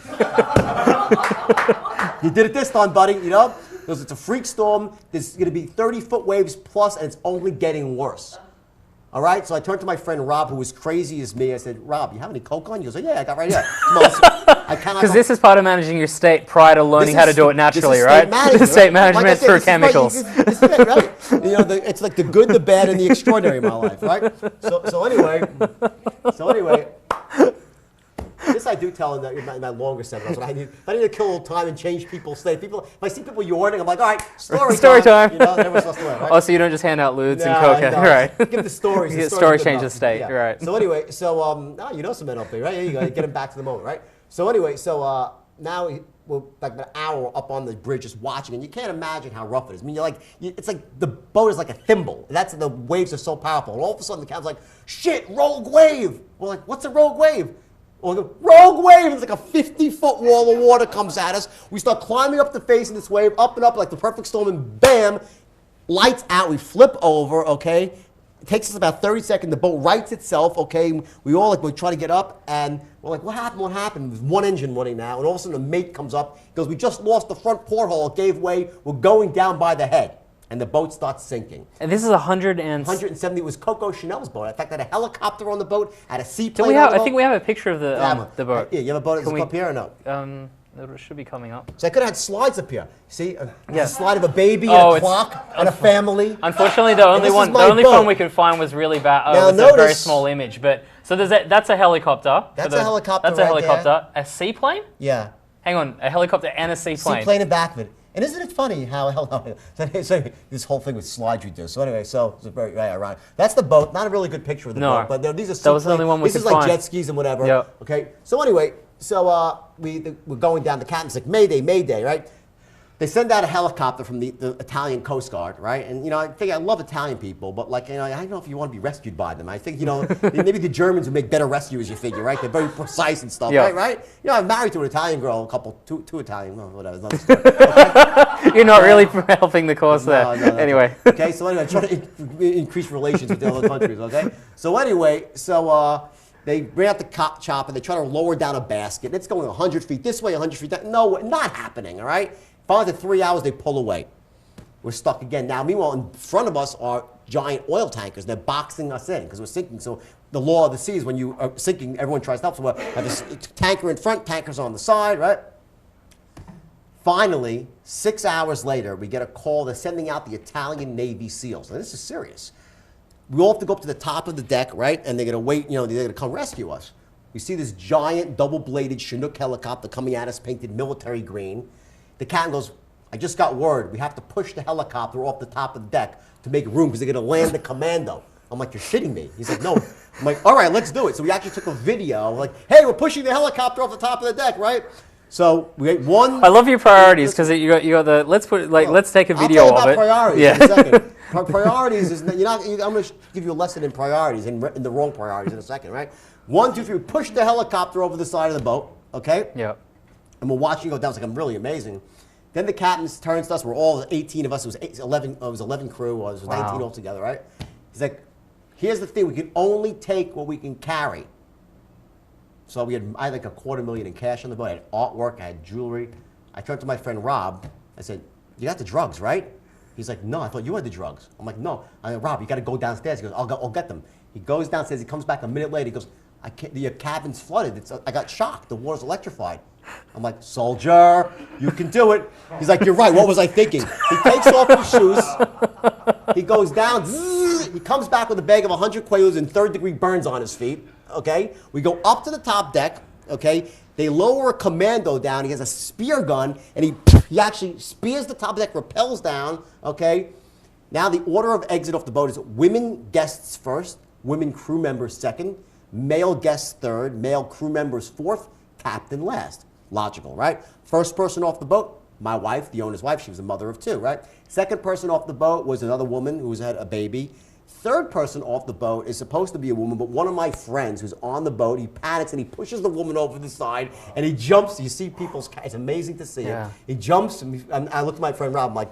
You did it this time, buddy, Because it's a freak storm, there's going to be 30-foot waves plus, and it's only getting worse. All right, so I turned to my friend Rob, who was crazy as me. I said, Rob, you have any coke on? He goes, yeah, I got right here. Because this is part of managing your state prior to learning how to do it naturally, right? This is state management through chemicals. This is it, right? It's like the good, the bad, and the extraordinary in my life, right? So anyway, this I do tell in my longer seminars. If I need to kill a little time and change people's state. If I see people yawning, I'm like, all right, story time. Everyone's lost the way, right? Oh, so you don't just hand out ludes and coke, right? Give the stories. You get story change the state, right? So anyway, some NLP, right? Here you go. You get them back to the moment, right? So anyway, now we're like an hour up on the bridge just watching, and you can't imagine how rough it is. I mean, it's like the boat is like a thimble. The waves are so powerful. And all of a sudden, the captain's like, shit, rogue wave. We're like, what's a rogue wave? Or the rogue wave, it's like a 50-foot wall of water comes at us. We start climbing up the face of this wave, up and up like the perfect storm, and bam, lights out. We flip over, okay? It takes us about 30 seconds. The boat rights itself, okay? We try to get up, and we're like, what happened? What happened? There's one engine running now, and all of a sudden a mate comes up. He goes, we just lost the front porthole. It gave way. We're going down by the head. And the boat starts sinking. And this is 170. It was Coco Chanel's boat. In fact, I had a helicopter on the boat, had a seaplane on the boat. I think we have a picture of the boat. Yeah, you have a boat up here or no? It should be coming up. So I could have had slides up here. See, a slide of a baby, and a clock, and a family. Unfortunately, the only one we could find was really bad. It was a very small image. But so that's a helicopter. That's a helicopter. That's a helicopter. A seaplane? Yeah. Hang on, a helicopter and a seaplane. Seaplane in back of it. And isn't it funny how so this whole thing with slides we do? So anyway, it's very ironic. That's the boat. Not a really good picture of the boat, but these are. That was the only one we could find. This is like jet skis and whatever. Yep. Okay. So anyway, we're going down. The captain's like, Mayday, Mayday, right? They send out a helicopter from the Italian Coast Guard, right? And I think I love Italian people, but I don't know if you want to be rescued by them. I think maybe the Germans would make better rescuers. You figure, right? They're very precise and stuff, right? I'm married to an Italian girl, two Italian, whatever. Another story. Okay? You're not really helping the cause there. No. Anyway. Okay, so anyway, trying to increase relations with the other countries. Okay, so anyway, they bring out the chopper. They try to lower down a basket. It's going 100 feet this way, 100 feet that. No, not happening. All right. Finally, after 3 hours, they pull away. We're stuck again. Now, meanwhile, in front of us are giant oil tankers. They're boxing us in because we're sinking. So the law of the sea is when you are sinking, everyone tries to help. So we have this tanker in front, tankers on the side, right? Finally, 6 hours later, we get a call. They're sending out the Italian Navy SEALs. Now, this is serious. We all have to go up to the top of the deck, right? And they're going to wait, they're going to come rescue us. We see this giant double-bladed Chinook helicopter coming at us, painted military green. The captain goes, I just got word. We have to push the helicopter off the top of the deck to make room because they're going to land the commando. I'm like, you're shitting me. He's like, no. I'm like, all right, let's do it. So we actually took a video, like, hey, we're pushing the helicopter off the top of the deck, right? So we had one. I love your priorities because you got the. Let's put let's take a video I'll tell you about priorities Yeah. in a second. Priorities is I'm going to give you a lesson in priorities in the wrong priorities in a second, right? 1, 2, 3. Push the helicopter over the side of the boat, okay? Yeah. And we're watching it go down. It's like, I'm really amazing. Then the captain turns to us. We're all 18 of us. It was 11. It was 11 crew. It was 19 altogether, right? He's like, here's the thing. We can only take what we can carry. So I had like $250,000 in cash on the boat. I had artwork. I had jewelry. I turned to my friend Rob. I said, you got the drugs, right? He's like, no, I thought you had the drugs. I'm like, no. I said, Rob, you got to go downstairs. He goes, I'll get them. He goes downstairs. He comes back a minute later. He goes, I can't, the cabin's flooded. I got shocked. The water's electrified. I'm like, soldier, you can do it. He's like, you're right. What was I thinking? He takes off his shoes. He goes down. Zzz, he comes back with a bag of 100 Quaaludes and third-degree burns on his feet. Okay? We go up to the top deck. Okay? They lower a commando down. He has a spear gun, and he actually spears the top of the deck, rappels down. Okay? Now the order of exit off the boat is women guests first, women crew members second, male guests third, male crew members fourth, captain last. Logical, right? First person off the boat, my wife, the owner's wife. She was a mother of 2, right? Second person off the boat was another woman who's had a baby. Third person off the boat is supposed to be a woman, but one of my friends who's on the boat, he panics and he pushes the woman over the side and he jumps. You see people's, it's amazing to see it. He jumps and I look at my friend Rob, I'm like,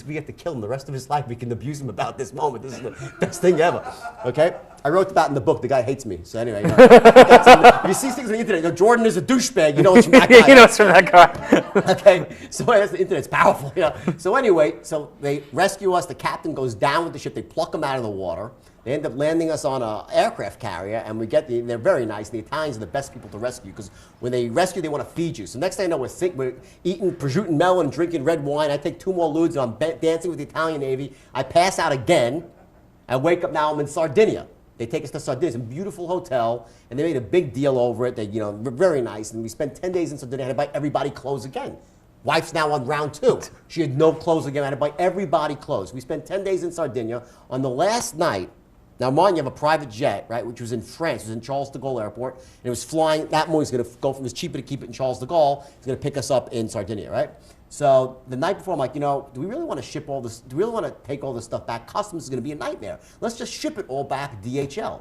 we have to kill him the rest of his life. We can abuse him about this moment. This is the best thing ever, okay? I wrote that in the book. The guy hates me. So anyway, you see things on the internet. Jordan is a douchebag. You know it's from that guy. You know it's from that guy. Okay, so that's the internet's powerful. So anyway, so they rescue us. The captain goes down with the ship. They pluck them out of the water. They end up landing us on an aircraft carrier, and they're very nice. The Italians are the best people to rescue because when they rescue, they want to feed you. So next thing I know, we're eating prosciutto melon and drinking red wine. I take 2 more ludes, and I'm dancing with the Italian Navy. I pass out again. I wake up now, I'm in Sardinia. They take us to Sardinia, it's a beautiful hotel, and they made a big deal over it. They, were very nice, and we spent 10 days in Sardinia. I had to buy everybody clothes again. Wife's now on round 2. She had no clothes again. I had to buy everybody clothes. We spent 10 days in Sardinia. On the last night, now mind you have a private jet, right, which was in France. It was in Charles de Gaulle Airport, and it was flying. That morning, it's going to go from, it was cheaper to keep it in Charles de Gaulle. It's going to pick us up in Sardinia, right? So the night before, I'm like, do we really want to ship all this? Do we really want to take all this stuff back? Customs is going to be a nightmare. Let's just ship it all back DHL.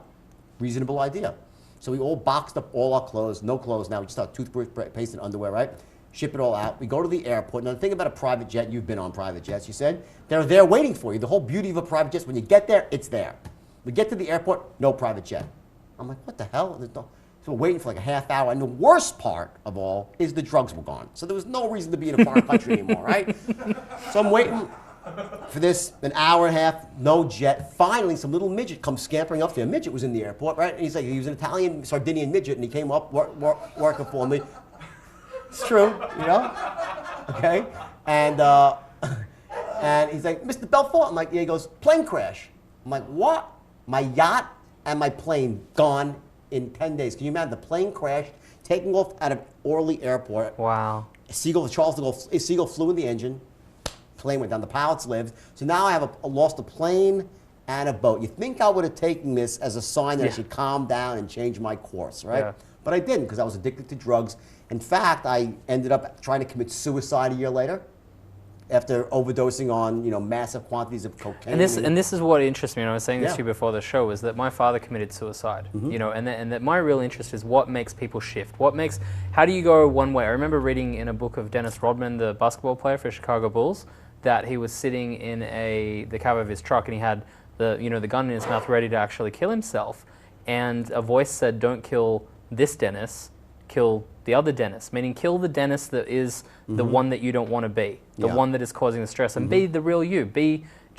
Reasonable idea. So we all boxed up all our clothes, no clothes now. We just have toothbrush, paste, and underwear, right? Ship it all out. We go to the airport. Now the thing about a private jet, you've been on private jets, you said, they're there waiting for you. The whole beauty of a private jet is when you get there, it's there. We get to the airport, no private jet. I'm like, what the hell? So we're waiting for like a half hour, and the worst part of all is the drugs were gone. So there was no reason to be in a foreign country anymore, right? So I'm waiting for this, an hour and a half, no jet. Finally, some little midget comes scampering up there. A midget was in the airport, right? And he was an Italian, Sardinian midget, and he came up working for me. It's true, okay? And he's like, Mr. Belfort? I'm like, yeah. He goes, plane crash. I'm like, what? My yacht and my plane gone in 10 days. Can you imagine? The plane crashed, taking off out of Orly Airport. Wow. Charles de Gaulle, Seagull flew in the engine. Plane went down. The pilots lived. So now I have lost a plane and a boat. You think I would have taken this as a sign that I should calm down and change my course, right? Yeah. But I didn't because I was addicted to drugs. In fact, I ended up trying to commit suicide a year later after overdosing on massive quantities of cocaine. And this is what interests me, and I was saying this to you before the show, is that my father committed suicide. And that my real interest is what makes people shift. How do you go one way? I remember reading in a book of Dennis Rodman, the basketball player for Chicago Bulls, that he was sitting in the cab of his truck and he had the gun in his mouth ready to actually kill himself. And a voice said, "Don't kill this Dennis, kill the other Dennis," meaning kill the Dennis that is the one that you don't want to be, the one that is causing the stress, and be the real you.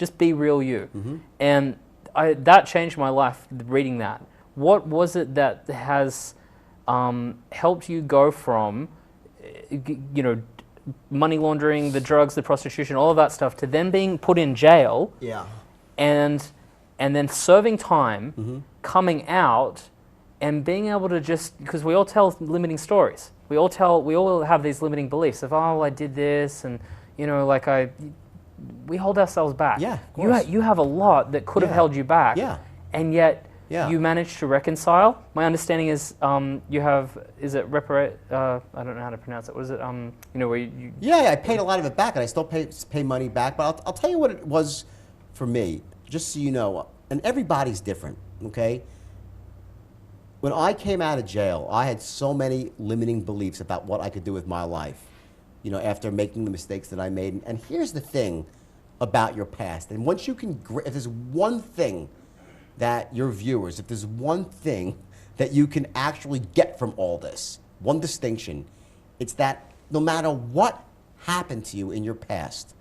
just be real you. And that changed my life, reading that. What was it that has helped you go from, you know, money laundering, the drugs, the prostitution, all of that stuff, to then being put in jail, and then serving time, coming out, and being able to just, because we all tell limiting stories. We all have these limiting beliefs of, oh, I did this, and you know, like we hold ourselves back. Yeah, of course. You have a lot that could have held you back, and yet you managed to reconcile. My understanding is you have, is it I don't know how to pronounce it. Was it you know, where you? Yeah, I paid a lot of it back, and I still pay money back. But I'll tell you what it was for me, just so you know. And everybody's different, okay? When I came out of jail, I had so many limiting beliefs about what I could do with my life, you know, after making the mistakes that I made. And here's the thing about your past. And once you can, if there's one thing that your viewers, if there's one thing that you can actually get from all this, one distinction, it's that no matter what happened to you in your past,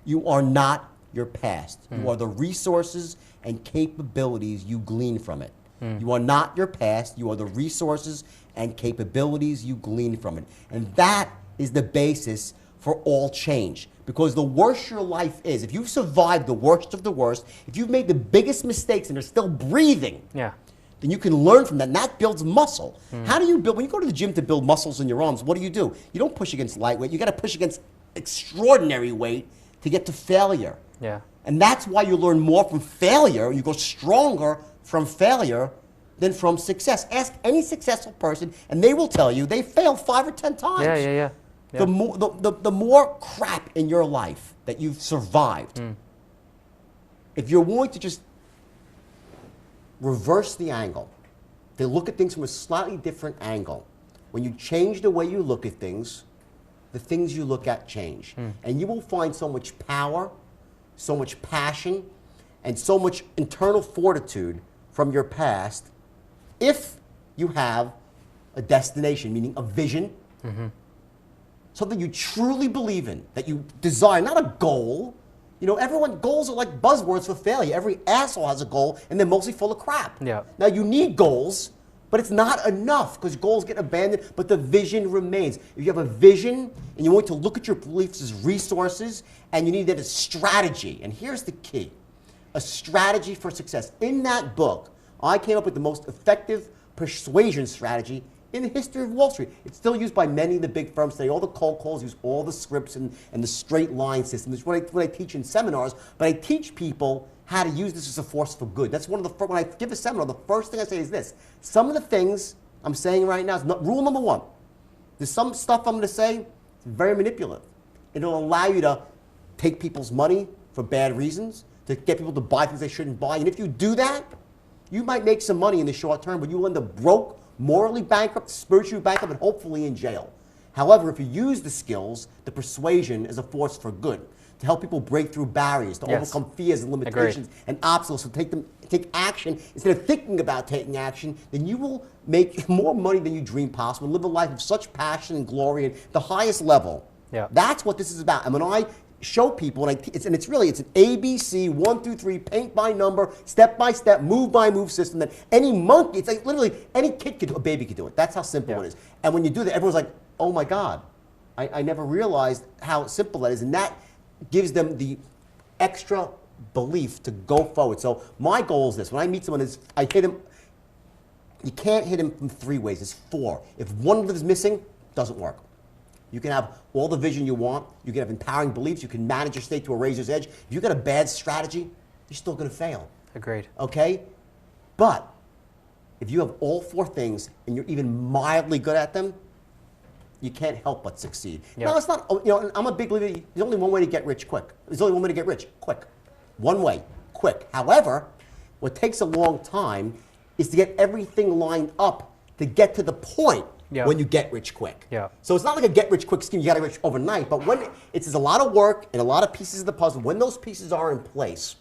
you are not your past. You are the resources and capabilities you glean from it. You are not your past. You are the resources and capabilities you glean from it. And that is the basis for all change. Because the worse your life is, if you've survived the worst of the worst, if you've made the biggest mistakes and are still breathing, then you can learn from that, and that builds muscle. How do you build, when you go to the gym to build muscles in your arms, what do? You don't push against lightweight. You got to push against extraordinary weight to get to failure. And that's why you learn more from failure. You go stronger from failure than from success. Ask any successful person, and they will tell you they failed 5 or 10 times. The more crap in your life that you've survived, if you're willing to just reverse the angle, to look at things from a slightly different angle, when you change the way you look at things, the things you look at change. And you will find so much power, so much passion, and so much internal fortitude from your past if you have a destination, meaning a vision, something you truly believe in, that you desire, not a goal. You know, goals are like buzzwords for failure. Every asshole has a goal, and they're mostly full of crap. Now, you need goals, but it's not enough, because goals get abandoned, but the vision remains. If you have a vision, and you want to look at your beliefs as resources, and you need that as strategy, and here's the key, a strategy for success. In that book, I came up with the most effective persuasion strategy in the history of Wall Street. It's still used by many of the big firms today. All the cold calls use all the scripts and the straight line system. It's what I teach in seminars, but I teach people how to use this as a force for good. That's one of the, when I give a seminar, the first thing I say is this. Some of the things I'm saying right now is rule number one. There's some stuff I'm going to say, it's very manipulative. It'll allow you to take people's money for bad reasons, to get people to buy things they shouldn't buy. And if you do that, you might make some money in the short term, but you'll end up broke, morally bankrupt, spiritually bankrupt, and hopefully in jail. However, if you use the skills, the persuasion, as a force for good, to help people break through barriers, to overcome fears and limitations and obstacles, to take action instead of thinking about taking action, then you will make more money than you dream possible and live a life of such passion and glory at the highest level. That's what this is about. And when I show people, and it's an ABC, 1, 2, 3, paint by number, step by step, move by move system that any monkey, it's like literally any kid could do, a baby could do it. That's how simple it is. And when you do that, everyone's like, oh my God, I never realized how simple that is. And that gives them the extra belief to go forward. So my goal is this. When I meet someone, I hit him. You can't hit him from 3 ways. It's 4. If one of them is missing, it doesn't work. You can have all the vision you want. You can have empowering beliefs. You can manage your state to a razor's edge. If you've got a bad strategy, you're still going to fail. Agreed. Okay? But if you have all 4 things and you're even mildly good at them, you can't help but succeed. Now, it's not, you know, I'm a big believer, there's only one way to get rich quick. There's only one way to get rich, quick. One way, quick. However, what takes a long time is to get everything lined up to get to the point when you get rich quick. So it's not like a get rich quick scheme, you got to get rich overnight, but when it's a lot of work and a lot of pieces of the puzzle, when those pieces are in place,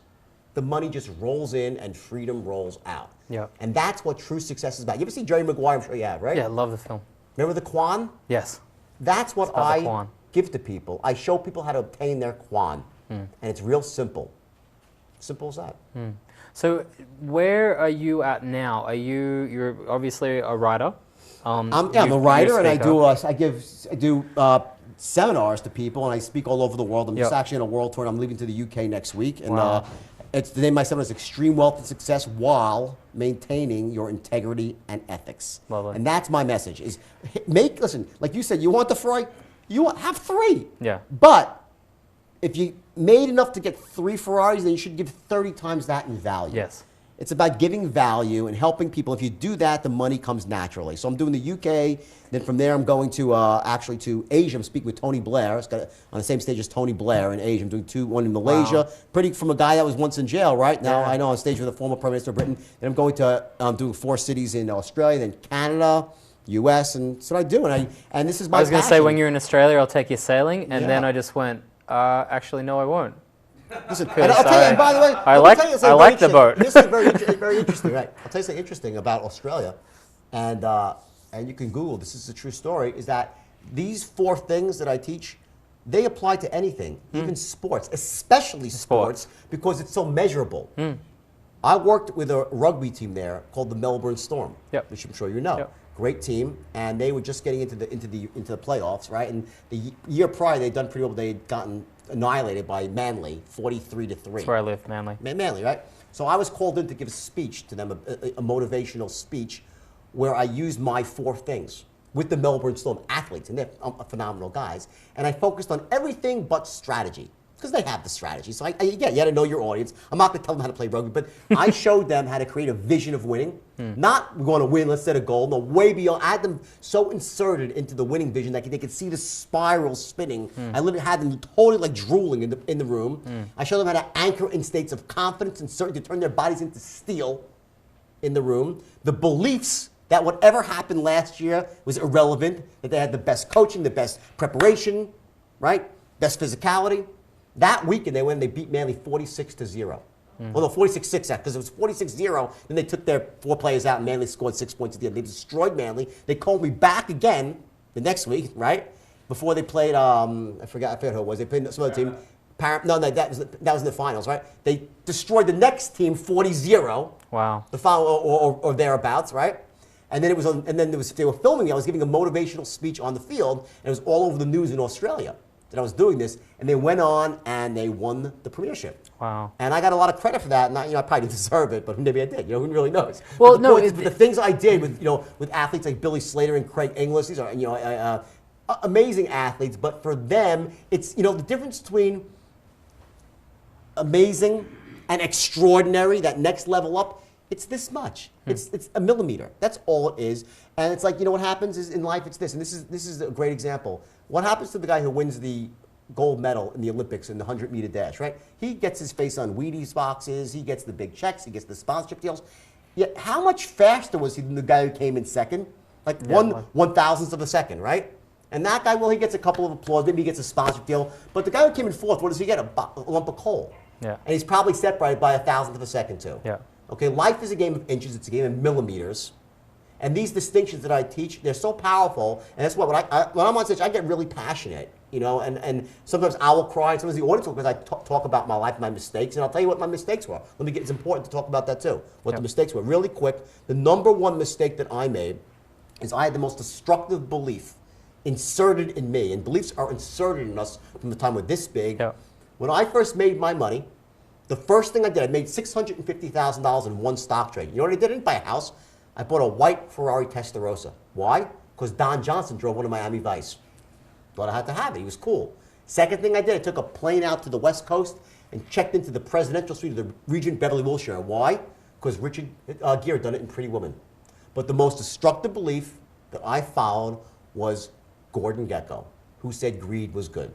the money just rolls in and freedom rolls out. And that's what true success is about. You ever see Jerry Maguire? I'm sure you have, right? Yeah, I love the film. Remember the Quan? Yes. That's what I give to people. I show people how to obtain their Quan. And it's real simple. Simple as that. So where are you at now? You're obviously a writer. I'm a writer, and I do seminars to people, and I speak all over the world. I'm just actually on a world tour, and I'm leaving to the UK next week. And it's the name of my seminar is Extreme Wealth and Success While Maintaining Your Integrity and Ethics. Lovely. And that's my message, is listen, like you said, you want the Ferrari, have 3. Yeah. But if you made enough to get 3 Ferraris, then you should give 30 times that in value. Yes. It's about giving value and helping people. If you do that, the money comes naturally. So I'm doing the UK, then from there I'm going to actually to Asia. I'm speaking with Tony Blair. It's got on the same stage as Tony Blair in Asia. I'm doing one in Malaysia. Wow. From a guy that was once in jail, right? Now I know on stage with the former Prime Minister of Britain. Then I'm going to doing 4 cities in Australia, then Canada, US, and that's what I do. And this is my I was going to say, when you're in Australia, I'll take you sailing, and then I just went, actually, no, I won't. Listen, and I'll tell you, and by the way, I like the boat. This is very interesting, right? I'll tell you something interesting about Australia, and you can Google, this is a true story, is that these 4 things that I teach, they apply to anything, even sports, especially sports, because it's so measurable. I worked with a rugby team there called the Melbourne Storm, which I'm sure you know. Yep. Great team, and they were just getting into the playoffs, right? And the year prior, they'd done pretty well. They'd gotten annihilated by Manly, 43-3. That's where I live, Manly. Manly, right? So I was called in to give a speech to them, a motivational speech, where I used my 4 things with the Melbourne Storm athletes, and they're phenomenal guys. And I focused on everything but strategy, because they have the strategy. So again, you got to know your audience. I'm not going to tell them how to play rugby, but I showed them how to create a vision of winning. Not we're going to win, let's set a goal. No, way beyond. I had them so inserted into the winning vision that they could see the spiral spinning. I literally had them totally like drooling in the room. I showed them how to anchor in states of confidence and certainty to turn their bodies into steel in the room. The beliefs that whatever happened last year was irrelevant, that they had the best coaching, the best preparation, right? Best physicality. That weekend, they beat Manly 46-0. Well, no, 46-6, because it was 46-0. Then they took their 4 players out, and Manly scored 6 points at the end. They destroyed Manly. They called me back again the next week, right? Before they played, I forgot who it was. They played some other team. No, that was in the finals, right? They destroyed the next team 40-0. Wow. The final or thereabouts, right? And then they were filming me. I was giving a motivational speech on the field, and it was all over the news in Australia that I was doing this, and they went on and they won the premiership. Wow. And I got a lot of credit for that, and I probably didn't deserve it, but maybe I did. Who really knows? Well, the things I did with athletes like Billy Slater and Craig Inglis, these are amazing athletes, but for them, it's the difference between amazing and extraordinary, that next level up. It's this much. It's a millimeter. That's all it is. And it's like, what happens is in life, it's this. And this is a great example. What happens to the guy who wins the gold medal in the Olympics in the 100-meter dash, right? He gets his face on Wheaties boxes. He gets the big checks. He gets the sponsorship deals. Yet how much faster was he than the guy who came in second? Like 1/1000th of a second, right? And that guy, well, he gets a couple of applause. Maybe he gets a sponsorship deal. But the guy who came in fourth, what does he get? A lump of coal. Yeah. And he's probably separated by 1,000th of a second, too. Yeah. Okay, life is a game of inches. It's a game of millimeters. And these distinctions that I teach, they're so powerful. And that's what when I'm on stage, I get really passionate, and sometimes I will cry, and sometimes the audience will, because I talk about my life, my mistakes, and I'll tell you what my mistakes were. It's important to talk about that too, what the mistakes were. Really quick, the number 1 mistake that I made is I had the most destructive belief inserted in me, and beliefs are inserted in us from the time we're this big. Yeah. When I first made my money, the first thing I did, I made $650,000 in one stock trade. You know what I did? I didn't buy a house. I bought a white Ferrari Testarossa. Why? Because Don Johnson drove one in Miami Vice. Thought I had to have it. He was cool. Second thing I did, I took a plane out to the West Coast and checked into the presidential suite of the Regent Beverly Wilshire. Why? Because Richard Gere done it in Pretty Woman. But the most destructive belief that I followed was Gordon Gekko, who said greed was good.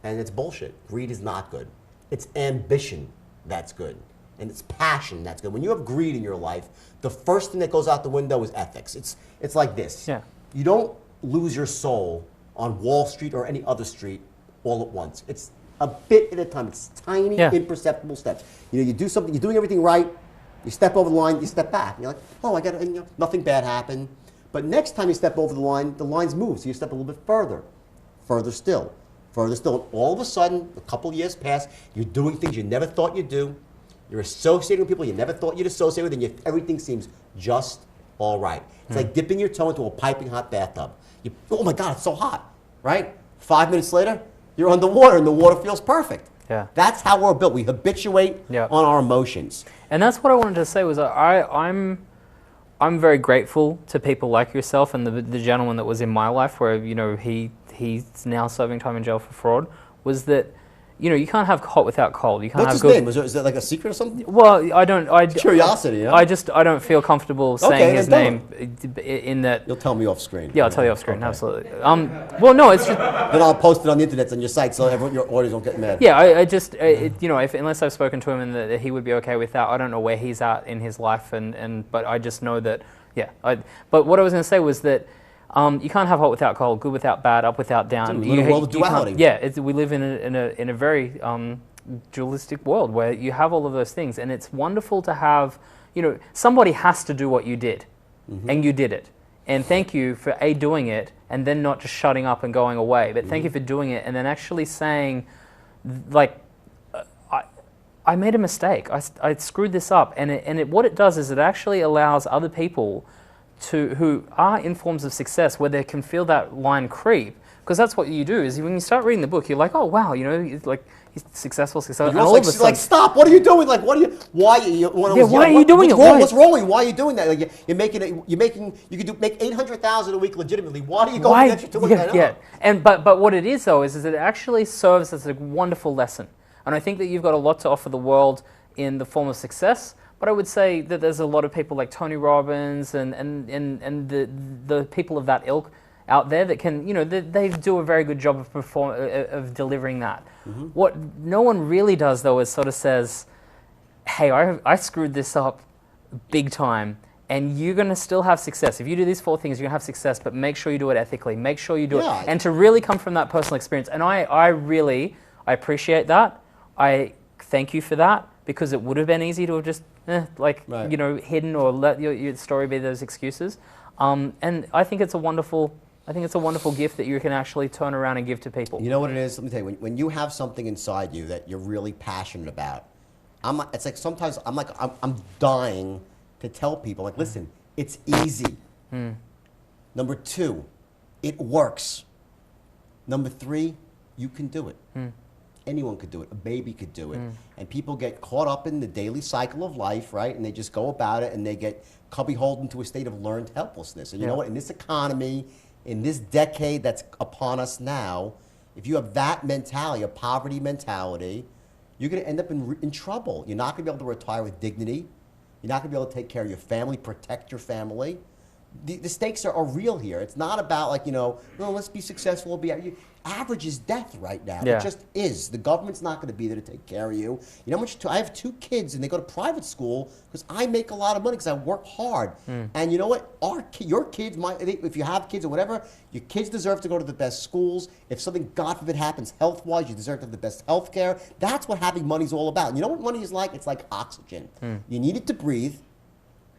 And it's bullshit. Greed is not good. It's ambition that's good. And it's passion that's good. When you have greed in your life, the first thing that goes out the window is ethics. It's like this. Yeah. You don't lose your soul on Wall Street or any other street all at once. It's a bit at a time. It's tiny, imperceptible steps. You do something, you're doing everything right, you step over the line, you step back. You're like, oh, nothing bad happened. But next time you step over the lines move, so you step a little bit further still, Further still, all of a sudden, a couple of years pass, you're doing things you never thought you'd do. You're associating with people you never thought you'd associate with, and everything seems just all right. It's like dipping your toe into a piping hot bathtub. Oh my God, it's so hot, right? 5 minutes later, you're underwater, and the water feels perfect. Yeah. That's how we're built. We habituate on our emotions. And that's what I wanted to say was I'm very grateful to people like yourself and the gentleman that was in my life where, you know, he's now serving time in jail for fraud, was that, you know, you can't have hot without cold. You can't What's have his name? Is that like a secret or something? Well, I don't. Curiosity, yeah? I don't feel comfortable saying his name in that. You'll tell me off screen. Yeah, I'll tell you off screen, absolutely. Well, no, it's just... Then I'll post it on the internet on your site so everyone, your audience don't get mad. Yeah, I just, you know, unless I've spoken to him and that he would be okay with that, I don't know where he's at in his life, but I just know that, yeah. But what I was going to say was that you can't have hot without cold, good without bad, up without down. We live in a world of duality. Yeah, we live in a very dualistic world where you have all of those things, and it's wonderful to have, you know, somebody has to do what you did, and you did it. And thank you for doing it, and then not just shutting up and going away, but thank you for doing it, and then actually saying, like, I made a mistake. I screwed this up, and what it does is it actually allows other people who are in forms of success where they can feel that line creep, because that's what you do. Is when you start reading the book, you're like, oh wow, you know, it's like he's successful. And all of a sudden, like, stop! What are you doing? Like, why are you doing it? What's wrong with you? Why are you doing that? Like, you could make $800,000 a week legitimately. Why are you going that you're doing that? Yeah, and but what it is though is it actually serves as a wonderful lesson, and I think that you've got a lot to offer the world in the form of success. But I would say that there's a lot of people like Tony Robbins and the people of that ilk out there that can, you know, they do a very good job of delivering that. What no one really does though is sort of says, hey, I screwed this up big time, and you're going to still have success. If you do these 4 things, you're going to have success, but make sure you do it ethically. Make sure you do it. And to really come from that personal experience. And I really appreciate that. I thank you for that, because it would have been easy to have just, you know, hidden or let your story be those excuses. And I think it's a wonderful gift that you can actually turn around and give to people. You know what it is? Let me tell you, when you have something inside you that you're really passionate about, it's like sometimes I'm dying to tell people, like, listen, it's easy. Number 2, it works. Number 3, you can do it. Anyone could do it. A baby could do it. And people get caught up in the daily cycle of life, right? And they just go about it, and they get cubbyholed into a state of learned helplessness. And you know what? In this economy, in this decade that's upon us now, if you have that mentality, a poverty mentality, you're going to end up in trouble. You're not going to be able to retire with dignity. You're not going to be able to take care of your family, protect your family. The stakes are real here. It's not about, like, you know, no, let's be successful. Average is death right now. It just is. The government's not going to be there to take care of you. You know how much? I have 2 kids, and they go to private school because I make a lot of money because I work hard. And you know what? Your kids, if you have kids or whatever, your kids deserve to go to the best schools. If something, God forbid, happens health-wise, you deserve to have the best health care. That's what having money is all about. And you know what money is like? It's like oxygen. You need it to breathe.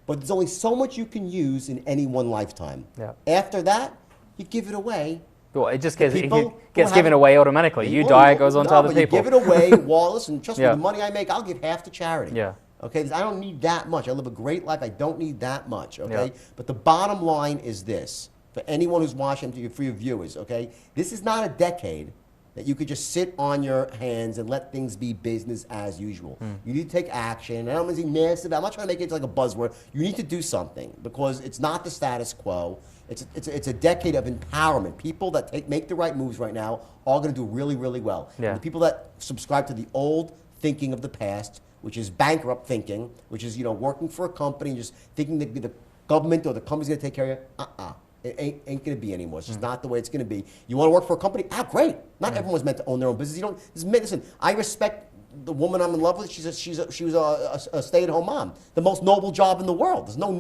But there's only so much you can use in any one lifetime. After that, you give it away. Well, it just gets given away automatically. You die, it goes on to other people. You give it away. Well, listen, trust me, the money I make, I'll give half to charity. Okay, I don't need that much. I live a great life. I don't need that much. Okay, but the bottom line is this: for anyone who's watching, for your viewers, okay, this is not a decade that you could just sit on your hands and let things be business as usual. You need to take action. I don't want to say massive. I'm not trying to make it like a buzzword. You need to do something, because it's not the status quo. It's a decade of empowerment. People that make the right moves right now are going to do really, really well. The people that subscribe to the old thinking of the past, which is bankrupt thinking, which is, you know, working for a company and just thinking that the government or the company's going to take care of you. It ain't going to be anymore. It's just not the way it's going to be. You want to work for a company? Great. Not everyone's meant to own their own business. Listen, I respect the woman I'm in love with. She was a stay-at-home mom. The most noble job in the world. There's no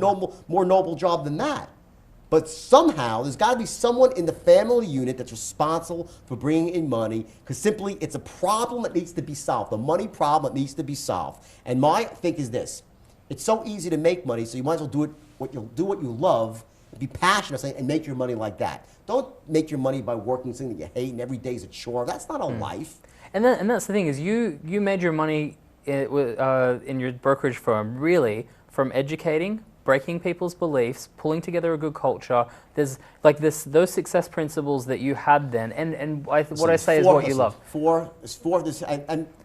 more noble job than that. But somehow, there's got to be someone in the family unit that's responsible for bringing in money, because simply it's a problem that needs to be solved. The money problem that needs to be solved. And my thing is this: it's so easy to make money, so you might as well do what you love, be passionate and make your money like that. Don't make your money by working something that you hate and every day's a chore. That's not a life. And that's the thing is you made your money in your brokerage firm really from educating, breaking people's beliefs, pulling together a good culture. There's like those success principles that you had then, and what I say is what you love. We're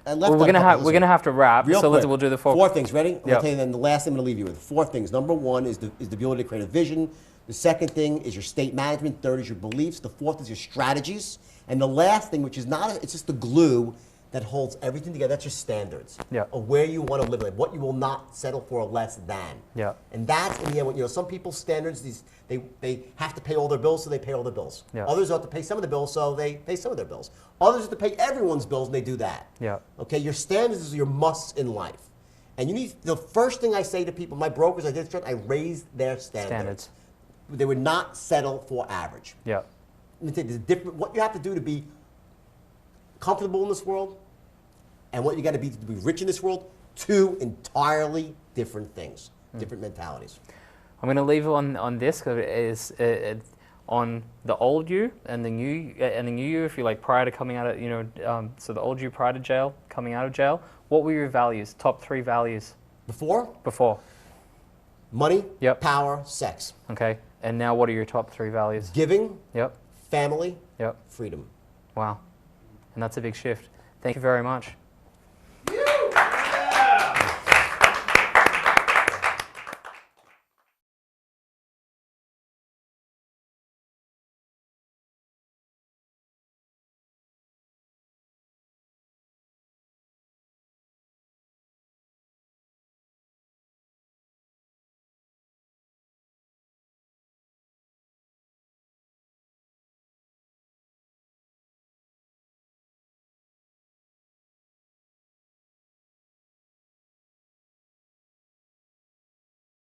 gonna have to wrap. So we'll do the four things. Ready? I'm Yep. gonna tell you then the last thing I'm gonna leave you with. Four things. Number one is the ability to create a vision. The second thing is your state management. Third is your beliefs. The fourth is your strategies. And the last thing, which is it's just the glue that holds everything together. That's your standards of where you want to live, like what you will not settle for less than. Yeah. And that's in the end, some people's standards, they have to pay all their bills, so they pay all their bills. Yeah. Others have to pay some of the bills, so they pay some of their bills. Others have to pay everyone's bills, and they do that. Yeah. Okay, your standards is your musts in life. And the first thing I say to people, my brokers, I raised their standards. They would not settle for average. Yeah. Let me tell you, there's different, what you have to do to be comfortable in this world and what you got to be rich in this world, two entirely different things, different mentalities. I'm going to leave on this because it is on the old you and the new you. If you like prior to coming out of so the old you prior to jail, coming out of jail. What were your values? Top 3 values. Before. Money. Yep. Power. Sex. Okay. And now, what are your top 3 values? Giving. Yep. Family. Yep. Freedom. Wow. And that's a big shift. Thank you very much.